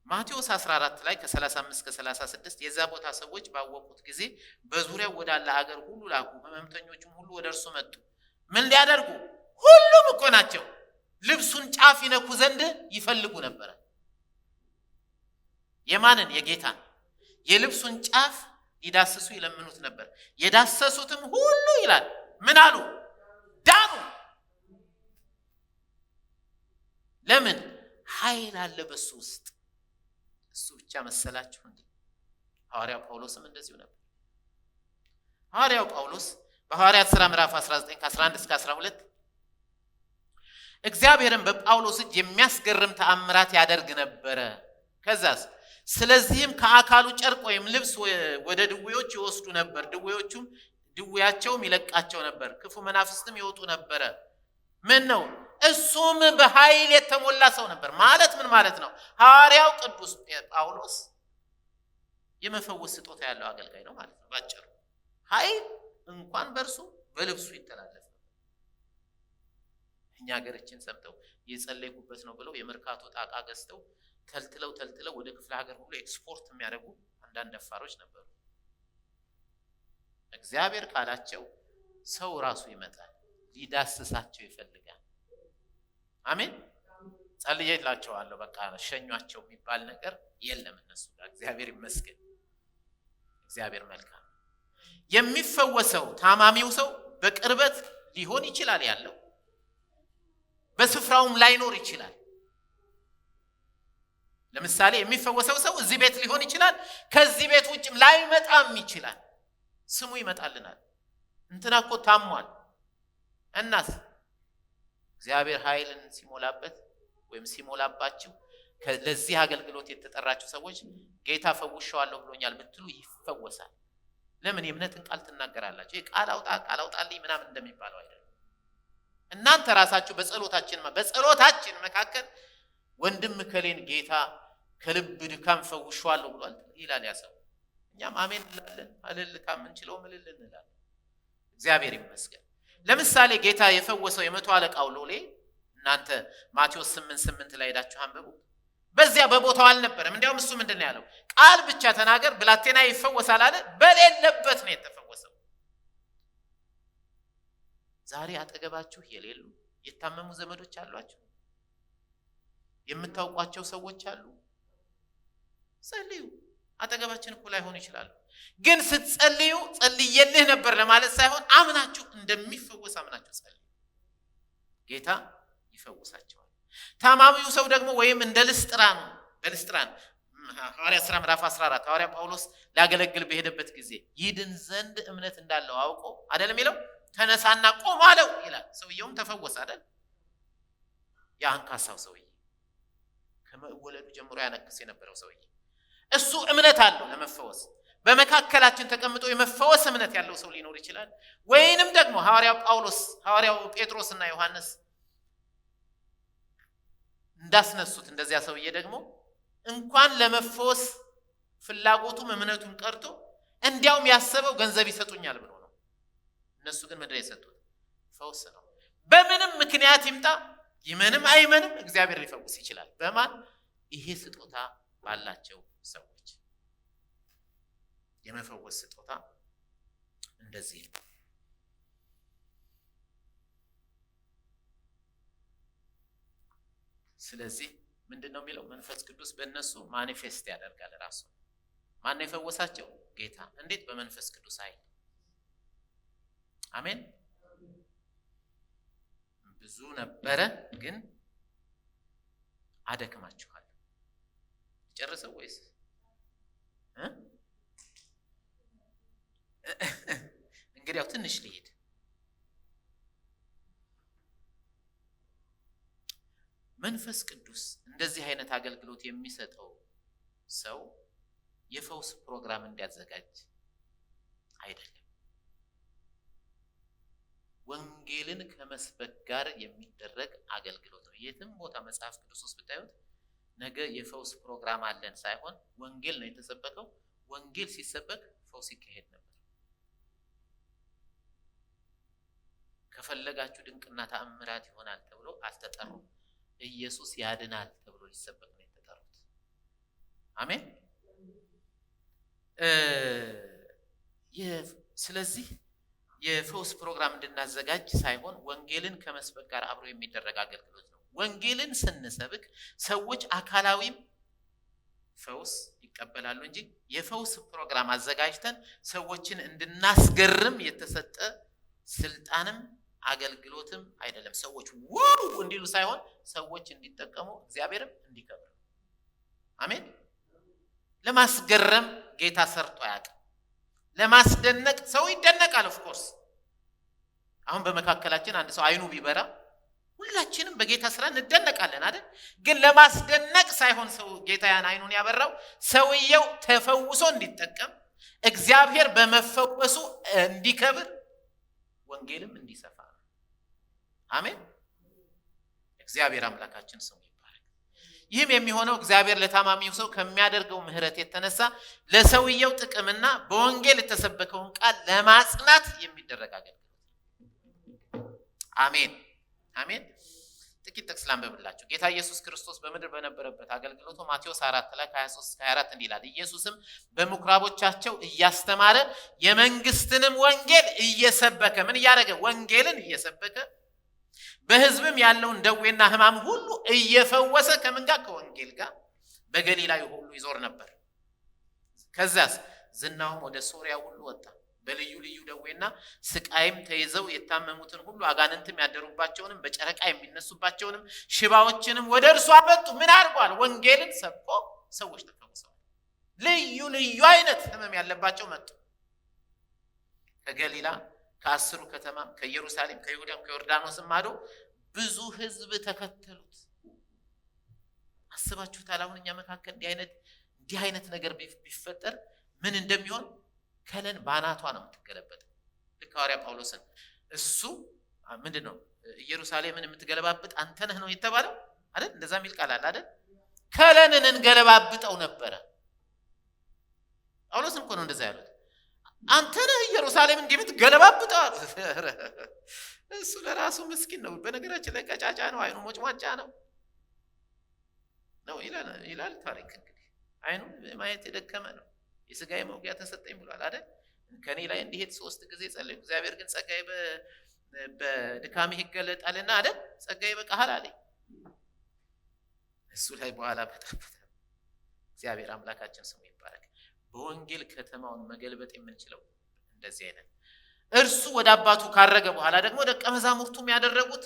ማቴዎስ 14 ላይ ከ35 እስከ 36 የዛ ቦታ ሰዎች ባወቁት ጊዜ በዙሪያው ወዳለ ሀገር ሁሉ ላኩ። ህመምተኞችም ሁሉ ወደ እርሱ መጡ። ምን ሊያደርጉ? ሁሉም እኮ ናቸው። ልብሱን ጫፍ ይነኩ ዘንድ ይፈልጉ ነበር። የማንን? የጌታን። የልብሱን ጫፍ ይዳስሱ ይለምኑት ነበር። የዳሰሱትም ሁሉ ይላል ምን አሉ? ዳኑ። ለምን? ኃይል አለ በሱ ውስጥ። እሱ ብቻ መሰላችሁ እንዴ? ሐዋርያው ጳውሎስም እንደዚሁ ነበር። ሐዋርያው ጳውሎስ በሐዋርያት ሥራ ምዕራፍ 19 ከ11 እስከ 12 እግዚአብሔርን በጳውሎስ እጅ የሚያስገርም ተአምራት ያደርግ ነበረ። ከዛስ ስለዚህም ከአካሉ ጨርቅ ወይም ልብስ ወደ ድዌዎች ይወስዱ ነበር፣ ድዌያቸውም ይለቃቸው ነበር፣ ክፉ መናፍስትም ይወጡ ነበረ። ምን ነው? እሱም በኃይል የተሞላ ሰው ነበር። ማለት ምን ማለት ነው? ሐዋርያው ቅዱስ ጳውሎስ የመፈወስ ስጦታ ያለው አገልጋይ ነው ማለት ነው ባጭሩ። ኃይል እንኳን በእርሱ በልብሱ ይተላለፍ። እኛ ሀገራችን ሰምተው የጸለይኩበት ነው ብለው የመርካቶ ጣቃ ገዝተው ተልትለው ወደ ክፍለ ሀገር ሁሉ ኤክስፖርት የሚያደርጉ አንዳንድ ደፋሮች ነበሩ። እግዚአብሔር ካላቸው ሰው ራሱ ይመጣል፣ ሊዳስሳቸው ይፈልጋል። አሜን። ጸልዬላቸዋለሁ። በቃ ሸኟቸው የሚባል ነገር የለም እነሱ ጋር። እግዚአብሔር ይመስገን። እግዚአብሔር መልካም። የሚፈወሰው ታማሚው ሰው በቅርበት ሊሆን ይችላል ያለው፣ በስፍራውም ላይኖር ይችላል። ለምሳሌ የሚፈወሰው ሰው እዚህ ቤት ሊሆን ይችላል፣ ከዚህ ቤት ውጭም ላይመጣም ይችላል። ስሙ ይመጣልናል። እንትና እኮ ታሟል። እናስ እግዚአብሔር ኃይልን ሲሞላበት ወይም ሲሞላባችሁ ለዚህ አገልግሎት የተጠራችሁ ሰዎች ጌታ ፈውሻለሁ ብሎኛል ብትሉ ይፈወሳል። ለምን? የእምነትን ቃል ትናገራላችሁ። ቃል አውጣልኝ ምናምን እንደሚባለው አይደለም። እናንተ ራሳችሁ በጸሎታችን መካከል ወንድም ከሌን ጌታ ከልብ ድካም ፈውሻለሁ ብሏል ይላል ያ ሰው። እኛም አሜን እንላለን፣ አለልካም እንችለው ምልል እንላለን። እግዚአብሔር ይመስገን። ለምሳሌ ጌታ የፈወሰው የመቶ አለቃው ሎሌ እናንተ ማቴዎስ 8:8 ላይ ሄዳችሁ አንብቡ። በዚያ በቦታው አልነበረም። እንዲያውም እሱ ምንድነው ያለው? ቃል ብቻ ተናገር ብላቴና ይፈወሳል አለ። በሌለበት ነው የተፈወሰው። ዛሬ አጠገባችሁ የሌሉ የታመሙ ዘመዶች አሏችሁ? የምታውቋቸው ሰዎች አሉ? ጸልዩ። አጠገባችን እኮ ላይሆን ይችላል፣ ግን ስትጸልዩ ጸልየልህ ነበር ለማለት ሳይሆን አምናችሁ እንደሚፈወስ አምናችሁ ጸልዩ። ጌታ ይፈውሳቸዋል። ታማሚው ሰው ደግሞ ወይም እንደ በልስጥራን ሐዋርያ ሥራ ምዕራፍ 14 ሐዋርያ ጳውሎስ ሊያገለግል በሄደበት ጊዜ ይድን ዘንድ እምነት እንዳለው አውቆ አይደለም ይለው ተነሳና ቆም አለው ይላል። ሰውየውም ተፈወሰ አይደል? ያ አንካሳው ሰውዬ ከመወለዱ ጀምሮ ያነክስ የነበረው ሰውዬ እሱ እምነት አለው ለመፈወስ። በመካከላችን ተቀምጦ የመፈወስ እምነት ያለው ሰው ሊኖር ይችላል። ወይንም ደግሞ ሐዋርያው ጴጥሮስና ዮሐንስ እንዳስነሱት እንደዚያ ሰውዬ ደግሞ እንኳን ለመፈወስ ፍላጎቱም እምነቱም ቀርቶ እንዲያውም ያሰበው ገንዘብ ይሰጡኛል ብሎ ነው። እነሱ ግን ምንድነው የሰጡት? ፈውስ ነው። በምንም ምክንያት ይምጣ ይመንም አይመንም እግዚአብሔር ሊፈውስ ይችላል። በማን? ይሄ ስጦታ ባላቸው ሰዎች። የመፈወስ ስጦታ እንደዚህ ነው። ስለዚህ ምንድነው የሚለው? መንፈስ ቅዱስ በእነሱ ማኒፌስት ያደርጋል ራሱ። ማን ነው የፈወሳቸው? ጌታ። እንዴት? በመንፈስ ቅዱስ ኃይል። አሜን። ብዙ ነበረ ግን አደክማችኋል። ጨርሰው ወይስ እንግዲያው ትንሽ ልሄድ። መንፈስ ቅዱስ እንደዚህ አይነት አገልግሎት የሚሰጠው ሰው የፈውስ ፕሮግራም እንዲያዘጋጅ አይደለም። ወንጌልን ከመስበክ ጋር የሚደረግ አገልግሎት ነው። የትም ቦታ መጽሐፍ ቅዱስ ውስጥ ብታዩት ነገ የፈውስ ፕሮግራም አለን ሳይሆን ወንጌል ነው የተሰበከው። ወንጌል ሲሰበክ ፈውስ ይካሄድ ነበር። ከፈለጋችሁ ድንቅና ተአምራት ይሆናል ተብሎ አልተጠሩም። ኢየሱስ ያድናል ተብሎ ሊሰበክ ነው የተጠሩት። አሜን። ስለዚህ የፈውስ ፕሮግራም እንድናዘጋጅ ሳይሆን ወንጌልን ከመስበክ ጋር አብሮ የሚደረግ አገልግሎት ነው። ወንጌልን ስንሰብክ ሰዎች አካላዊም ፈውስ ይቀበላሉ እንጂ የፈውስ ፕሮግራም አዘጋጅተን ሰዎችን እንድናስገርም የተሰጠ ስልጣንም አገልግሎትም አይደለም። ሰዎች ዋው እንዲሉ ሳይሆን ሰዎች እንዲጠቀሙ እግዚአብሔርም እንዲከብር። አሜን። ለማስገረም ጌታ ሰርቶ አያውቅም። ለማስደነቅ ሰው ይደነቃል። ኦፍ ኮርስ አሁን በመካከላችን አንድ ሰው አይኑ ቢበራ ሁላችንም በጌታ ስራ እንደነቃለን አይደል? ግን ለማስደነቅ ሳይሆን ሰው ጌታ ያን አይኑን ያበራው ሰውየው ተፈውሶ እንዲጠቀም እግዚአብሔር በመፈወሱ እንዲከብር ወንጌልም እንዲሰፋ። አሜን። እግዚአብሔር አምላካችን ስሙ ይባረክ። ይህም የሚሆነው እግዚአብሔር ለታማሚው ሰው ከሚያደርገው ምህረት የተነሳ ለሰውየው ጥቅምና በወንጌል የተሰበከውን ቃል ለማጽናት የሚደረግ አገልግሎት። አሜን አሜን። ጥቂት ጥቅስ ላንብብላችሁ። ጌታ ኢየሱስ ክርስቶስ በምድር በነበረበት አገልግሎቱ ማቴዎስ 4 ላይ 23-24 እንዲህ ይላል። ኢየሱስም በምኩራቦቻቸው እያስተማረ የመንግስትንም ወንጌል እየሰበከ ምን እያደረገ? ወንጌልን እየሰበከ በሕዝብም ያለውን ደዌና ሕማም ሁሉ እየፈወሰ ከምን ጋር? ከወንጌል ጋር በገሊላ ሁሉ ይዞር ነበር። ከዛስ ዝናውም ወደ ሶሪያ ሁሉ ወጣ። በልዩ ልዩ ደዌና ስቃይም ተይዘው የታመሙትን ሁሉ አጋንንትም ያደሩባቸውንም በጨረቃ የሚነሱባቸውንም ሽባዎችንም ወደ እርሱ አመጡ። ምን አድርጓል? ወንጌልን ሰብኮ ሰዎች ተፈውሰዋል። ልዩ ልዩ አይነት ህመም ያለባቸው መጡ። ከገሊላ ከ10 ከተማ ከኢየሩሳሌም ከይሁዳም ከዮርዳኖስም ማዶ ብዙ ህዝብ ተከተሉት። አስባችሁታል? አሁን እኛ መካከል እንዲህ አይነት ነገር ቢፈጠር ምን እንደሚሆን? ከለን ባናቷ ነው የምትገለበጠው። ልክ ሐዋርያ ጳውሎስን እሱ ምንድነው ኢየሩሳሌምን የምትገለባብጥ አንተ ነህ ነው የተባለው አይደል? እንደዛ የሚል ቃል አለ አይደል? ከለንን እንገለባብጠው ነበረ። ጳውሎስን እኮ ነው እንደዛ ያሉት። አንተ ነህ ኢየሩሳሌምን እንዲህ የምትገለባብጠው። እሱ ለራሱ ምስኪን ነው። በነገራችን ላይ ቀጫጫ ነው፣ አይኑ ሞጭሟጫ ነው ይላል ታሪክ። እንግዲህ አይኑ ማየት የደከመ ነው። የሥጋዬ መውጊያ ተሰጠኝ ብሏል አይደል? ከኔ ላይ እንዲሄድ 3 ጊዜ ጸለይኩ፣ እግዚአብሔር ግን ጸጋዬ በድካሜ ይገለጣልና አይደል? ጸጋዬ በቃል አለኝ። እሱ ላይ በኋላ በጣም እግዚአብሔር አምላካችን ስሙ ይባረክ። በወንጌል ከተማውን መገልበጥ የምንችለው እንደዚህ አይነት እርሱ ወደ አባቱ ካረገ በኋላ ደግሞ ደቀ መዛሙርቱም ያደረጉት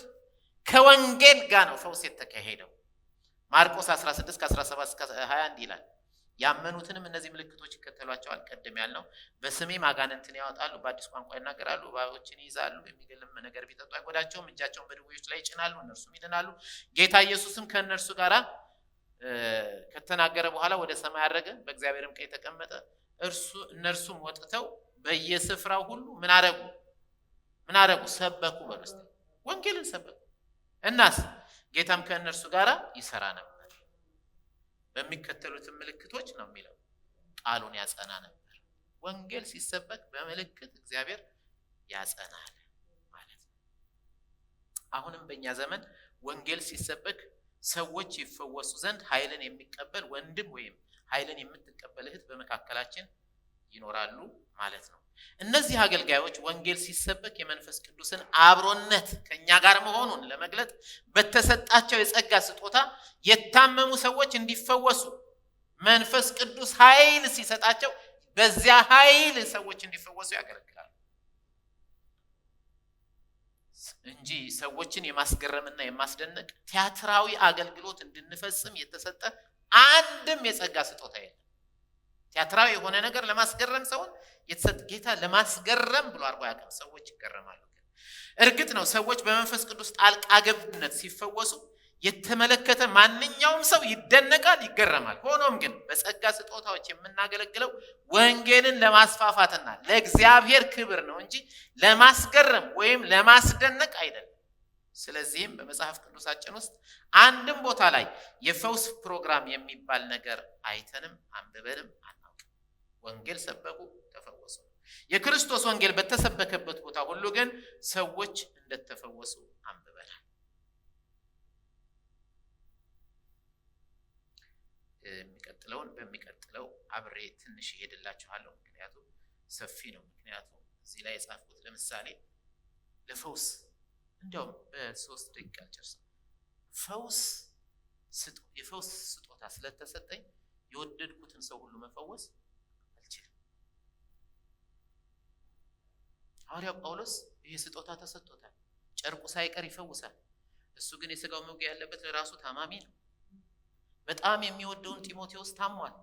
ከወንጌል ጋር ነው ፈውስ የተካሄደው። ማርቆስ 16 ከ17 እስከ 21 ይላል። ያመኑትንም እነዚህ ምልክቶች ይከተሏቸዋል። ቀደም ያልነው በስሜ አጋንንትን ያወጣሉ፣ በአዲስ ቋንቋ ይናገራሉ፣ እባቦችን ይይዛሉ፣ የሚገድልም ነገር ቢጠጡ አይጎዳቸውም፣ እጃቸውን በድውዮች ላይ ይጭናሉ፣ እነርሱም ይድናሉ። ጌታ ኢየሱስም ከእነርሱ ጋር ከተናገረ በኋላ ወደ ሰማይ አረገ፣ በእግዚአብሔርም ቀኝ ተቀመጠ። እነርሱም ወጥተው በየስፍራው ሁሉ ምን አረጉ? ሰበኩ። በርስት ወንጌልን ሰበኩ። እናስ ጌታም ከእነርሱ ጋር ይሰራ ነበር፣ በሚከተሉትም ምልክቶች ነው የሚለው ቃሉን ያጸና ነበር። ወንጌል ሲሰበክ በምልክት እግዚአብሔር ያጸናል ማለት ነው። አሁንም በእኛ ዘመን ወንጌል ሲሰበክ ሰዎች ይፈወሱ ዘንድ ኃይልን የሚቀበል ወንድም ወይም ኃይልን የምትቀበል እህት በመካከላችን ይኖራሉ ማለት ነው። እነዚህ አገልጋዮች ወንጌል ሲሰበክ የመንፈስ ቅዱስን አብሮነት ከኛ ጋር መሆኑን ለመግለጥ በተሰጣቸው የጸጋ ስጦታ የታመሙ ሰዎች እንዲፈወሱ መንፈስ ቅዱስ ኃይል ሲሰጣቸው በዚያ ኃይል ሰዎች እንዲፈወሱ ያገለግላሉ እንጂ ሰዎችን የማስገረምና የማስደነቅ ቲያትራዊ አገልግሎት እንድንፈጽም የተሰጠ አንድም የጸጋ ስጦታ የለም። ቲያትራዊ የሆነ ነገር ለማስገረም ሰውን የተሰጠ ጌታ ለማስገረም ብሎ አርባ ያቀም ሰዎች ይገረማሉ። እርግጥ ነው ሰዎች በመንፈስ ቅዱስ ጣልቃ ገብነት ሲፈወሱ የተመለከተ ማንኛውም ሰው ይደነቃል፣ ይገረማል። ሆኖም ግን በጸጋ ስጦታዎች የምናገለግለው ወንጌልን ለማስፋፋትና ለእግዚአብሔር ክብር ነው እንጂ ለማስገረም ወይም ለማስደነቅ አይደለም። ስለዚህም በመጽሐፍ ቅዱሳችን ውስጥ አንድም ቦታ ላይ የፈውስ ፕሮግራም የሚባል ነገር አይተንም አንብበንም አናውቅም። ወንጌል ሰበኩ፣ ተፈወሱ። የክርስቶስ ወንጌል በተሰበከበት ቦታ ሁሉ ግን ሰዎች እንደተፈወሱ አንብበናል። በሚቀጥለው አብሬ ትንሽ ይሄድላችኋለሁ፣ ምክንያቱም ሰፊ ነው። ምክንያቱም እዚህ ላይ የጻፍኩት ለምሳሌ ለፈውስ እንዲያውም በ3 ደቂቃ ጨርሰው የፈውስ ስጦታ ስለተሰጠኝ የወደድኩትን ሰው ሁሉ መፈወስ አልችልም። ሐዋርያው ጳውሎስ ይሄ ስጦታ ተሰጥቶታል፣ ጨርቁ ሳይቀር ይፈውሳል። እሱ ግን የሥጋው መውጊያ ያለበት ለራሱ ታማሚ ነው። በጣም የሚወደውን ጢሞቴዎስ ታሟል።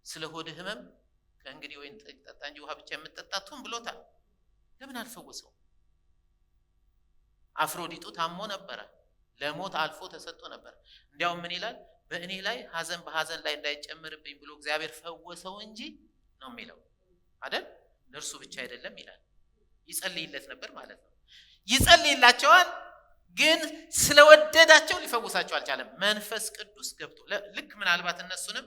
ስለ ሆድ ህመም ከእንግዲህ ወይን ጠጣ እንጂ ውሃ ብቻ የምትጠጣቱን ብሎታል። ለምን አልፈወሰው? አፍሮዲጡ ታሞ ነበረ፣ ለሞት አልፎ ተሰጥቶ ነበር። እንዲያውም ምን ይላል? በእኔ ላይ ሐዘን በሐዘን ላይ እንዳይጨምርብኝ ብሎ እግዚአብሔር ፈወሰው እንጂ ነው የሚለው አይደል? ለእርሱ ብቻ አይደለም ይላል። ይጸልይለት ነበር ማለት ነው። ይጸልይላቸዋል፣ ግን ስለወደዳቸው ሊፈውሳቸው አልቻለም። መንፈስ ቅዱስ ገብቶ ልክ ምናልባት እነሱንም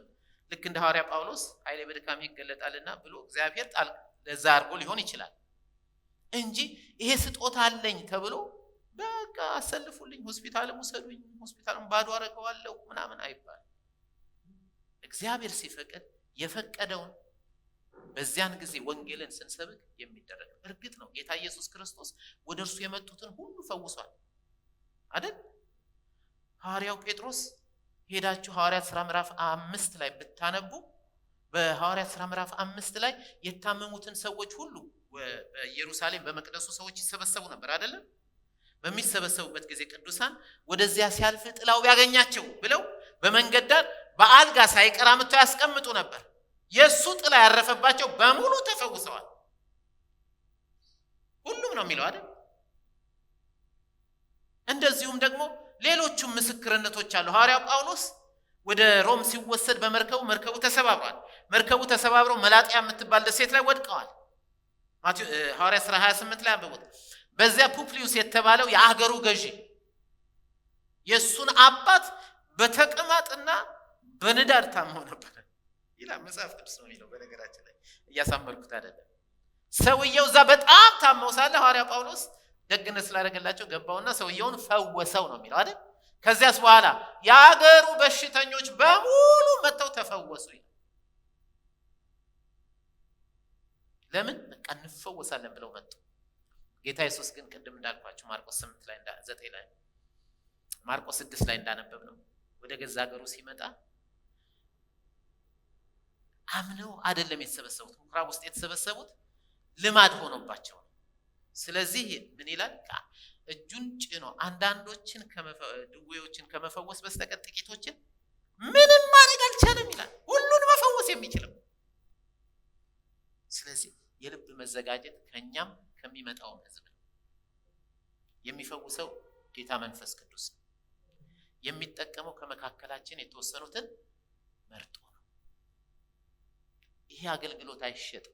ልክ እንደ ሐዋርያ ጳውሎስ ኃይሌ በድካሜ ይገለጣልና ብሎ እግዚአብሔር ለዛ አድርጎ ሊሆን ይችላል እንጂ ይሄ ስጦታ አለኝ ተብሎ በቃ አሰልፉልኝ፣ ሆስፒታልም ውሰዱኝ፣ ሆስፒታልም ባዶ አደርገዋለሁ ምናምን አይባል። እግዚአብሔር ሲፈቅድ የፈቀደውን በዚያን ጊዜ ወንጌልን ስንሰብክ የሚደረግ እርግጥ ነው። ጌታ ኢየሱስ ክርስቶስ ወደ እርሱ የመጡትን ሁሉ ፈውሷል አይደል? ሐዋርያው ጴጥሮስ ሄዳችሁ ሐዋርያት ሥራ ምዕራፍ 5 ላይ ብታነቡ በሐዋርያት ሥራ ምዕራፍ 5 ላይ የታመሙትን ሰዎች ሁሉ በኢየሩሳሌም በመቅደሱ ሰዎች ይሰበሰቡ ነበር አይደለም? በሚሰበሰቡበት ጊዜ ቅዱሳን ወደዚያ ሲያልፍ ጥላው ቢያገኛቸው ብለው በመንገድ ዳር በአልጋ ሳይቀር አምጥተው ያስቀምጡ ነበር። የሱ ጥላ ያረፈባቸው በሙሉ ተፈውሰዋል። ሁሉም ነው የሚለው አይደል? እንደዚሁም ደግሞ ሌሎቹም ምስክርነቶች አሉ። ሐዋርያው ጳውሎስ ወደ ሮም ሲወሰድ መርከቡ ተሰባብሯል። መርከቡ ተሰባብሮ መላጥያ የምትባል ደሴት ላይ ወድቀዋል። ሐዋርያ ሥራ 28 ላይ አንብቡት። በዚያ ፑፕሊዩስ የተባለው የአገሩ ገዢ የሱን አባት በተቅማጥና በንዳድ ታመው ነበር ይላል መጽሐፍ ቅዱስ ነው የሚለው። በነገራችን ላይ እያሳመርኩት አይደለም። ሰውየው እዛ በጣም ታመው ሳለ ሐዋርያ ጳውሎስ ደግነት ስላደረገላቸው ገባውና ሰውየውን ፈወሰው ነው የሚለው አይደል? ከዚያስ በኋላ የአገሩ በሽተኞች በሙሉ መጥተው ተፈወሱ ይላል። ለምን? በቃ እንፈወሳለን ብለው መጡ። ጌታ ኢየሱስ ግን ቅድም እንዳልኳችሁ ማርቆስ 8 ላይ 9 ላይ ማርቆስ 6 ላይ እንዳነበብ ነው ወደ ገዛ ሀገሩ ሲመጣ አምነው አይደለም የተሰበሰቡት። ምኩራብ ውስጥ የተሰበሰቡት ልማድ ሆኖባቸው። ስለዚህ ምን ይላል? እጁን ጭኖ አንዳንዶችን ድዌዎችን ከመፈወስ በስተቀር ጥቂቶችን ምንም ማድረግ አልቻለም ይላል። ሁሉን መፈወስ የሚችለው። ስለዚህ የልብ መዘጋጀት ከኛም ከሚመጣውም ህዝብ ነው። የሚፈውሰው ጌታ መንፈስ ቅዱስ ነው። የሚጠቀመው ከመካከላችን የተወሰኑትን መርጦ ነው። ይሄ አገልግሎት አይሸጥም።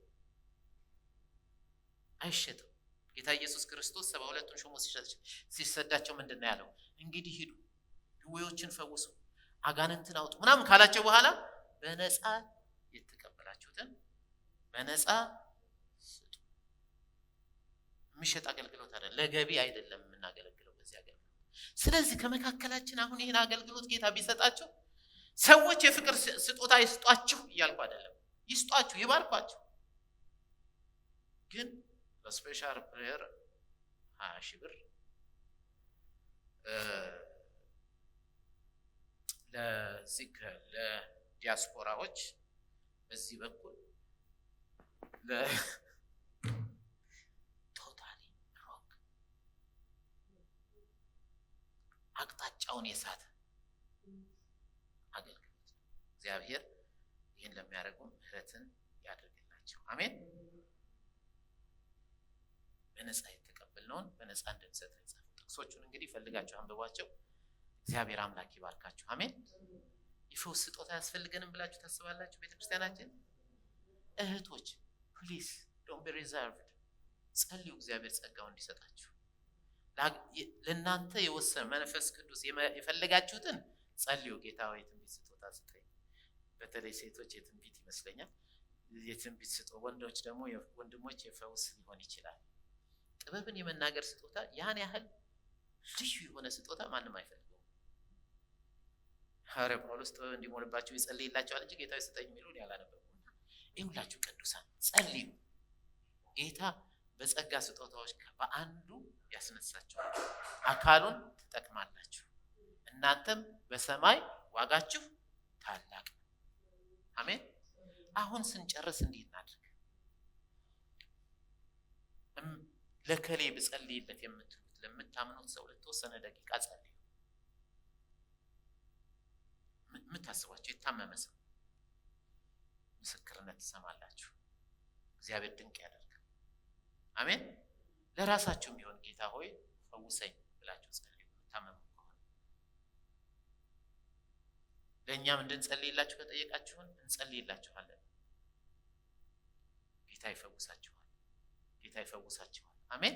ጌታ ኢየሱስ ክርስቶስ 72ቱን ሹሞ ሲሰዳቸው ምንድነው ያለው? እንግዲህ ሂዱ፣ ድዌዎችን ፈውሱ፣ አጋንንትን አውጡ ምናምን ካላቸው በኋላ በነፃ የተቀበላችሁትን በነፃ ስጡ። የሚሸጥ አገልግሎት አይደለም፣ ለገቢ አይደለም የምናገለግለው በዚህ አገልግሎት። ስለዚህ ከመካከላችን አሁን ይሄን አገልግሎት ጌታ ቢሰጣቸው ሰዎች የፍቅር ስጦታ ይስጧችሁ እያልኩ አይደለም፣ ይስጧችሁ፣ ይባርኳችሁ። ግን ለስፔሻል ፕሬየር 20 ሺህ ብር ለዲያስፖራዎች በዚህ በኩል ቶታሊ ሮክ አቅጣጫውን የሳተ አገልግሎት። እግዚአብሔር ይህን ለሚያደርጉ ምሕረትን ያደርግላቸው። አሜን። በነፃ የተቀበልነውን በነፃ እንድንሰጥ ነው። ጥቅሶቹን እንግዲህ ፈልጋችሁ አንብቧቸው። እግዚአብሔር አምላክ ይባርካችሁ። አሜን። የፈውስ ስጦታ ያስፈልገንም ብላችሁ ታስባላችሁ? ቤተክርስቲያናችን እህቶች ፕሊዝ ዶንት ቢ ሪዘርቭድ። ጸልዩ፣ እግዚአብሔር ጸጋው እንዲሰጣችሁ። ለእናንተ የወሰነ መንፈስ ቅዱስ የፈለጋችሁትን ጸልዩ። ጌታ ሆይ የትንቢት ስጦታ ስጠኝ። በተለይ ሴቶች የትንቢት ይመስለኛል የትንቢት ስጦታ፣ ወንዶች ደግሞ ወንድሞች የፈውስ ሊሆን ይችላል። ጥበብን የመናገር ስጦታ ያን ያህል ልዩ የሆነ ስጦታ ማንም አይፈልገውም። ሐዋርያ ጳውሎስ ጥበብ እንዲሞልባቸው ይጸልይላቸዋል እንጂ ጌታ ይስጠኝ የሚሉን ያላነበቡ። ይሁላችሁ ቅዱሳን ጸልዩ። ጌታ በጸጋ ስጦታዎች በአንዱ ያስነሳችኋል፣ አካሉን ትጠቅማላችሁ። እናንተም በሰማይ ዋጋችሁ ታላቅ። አሜን። አሁን ስንጨርስ እንዲህ እናድርግ። ለከሌ ብጸልይለት የምትሉት ለምታምኑት ሰው ለተወሰነ ደቂቃ ጸልዩ። የምታስቧቸው የታመመ ሰው ምስክርነት ትሰማላችሁ። እግዚአብሔር ድንቅ ያደርጋል። አሜን። ለራሳችሁም ቢሆን ጌታ ሆይ ፈውሰኝ ብላችሁ ጸልዩ። የምታመሙ ከሆነ ለእኛም እንድንጸልይላችሁ ከጠየቃችሁን እንጸልይላችኋለን። ጌታ ይፈውሳችኋል። ጌታ ይፈውሳችኋል። አሜን።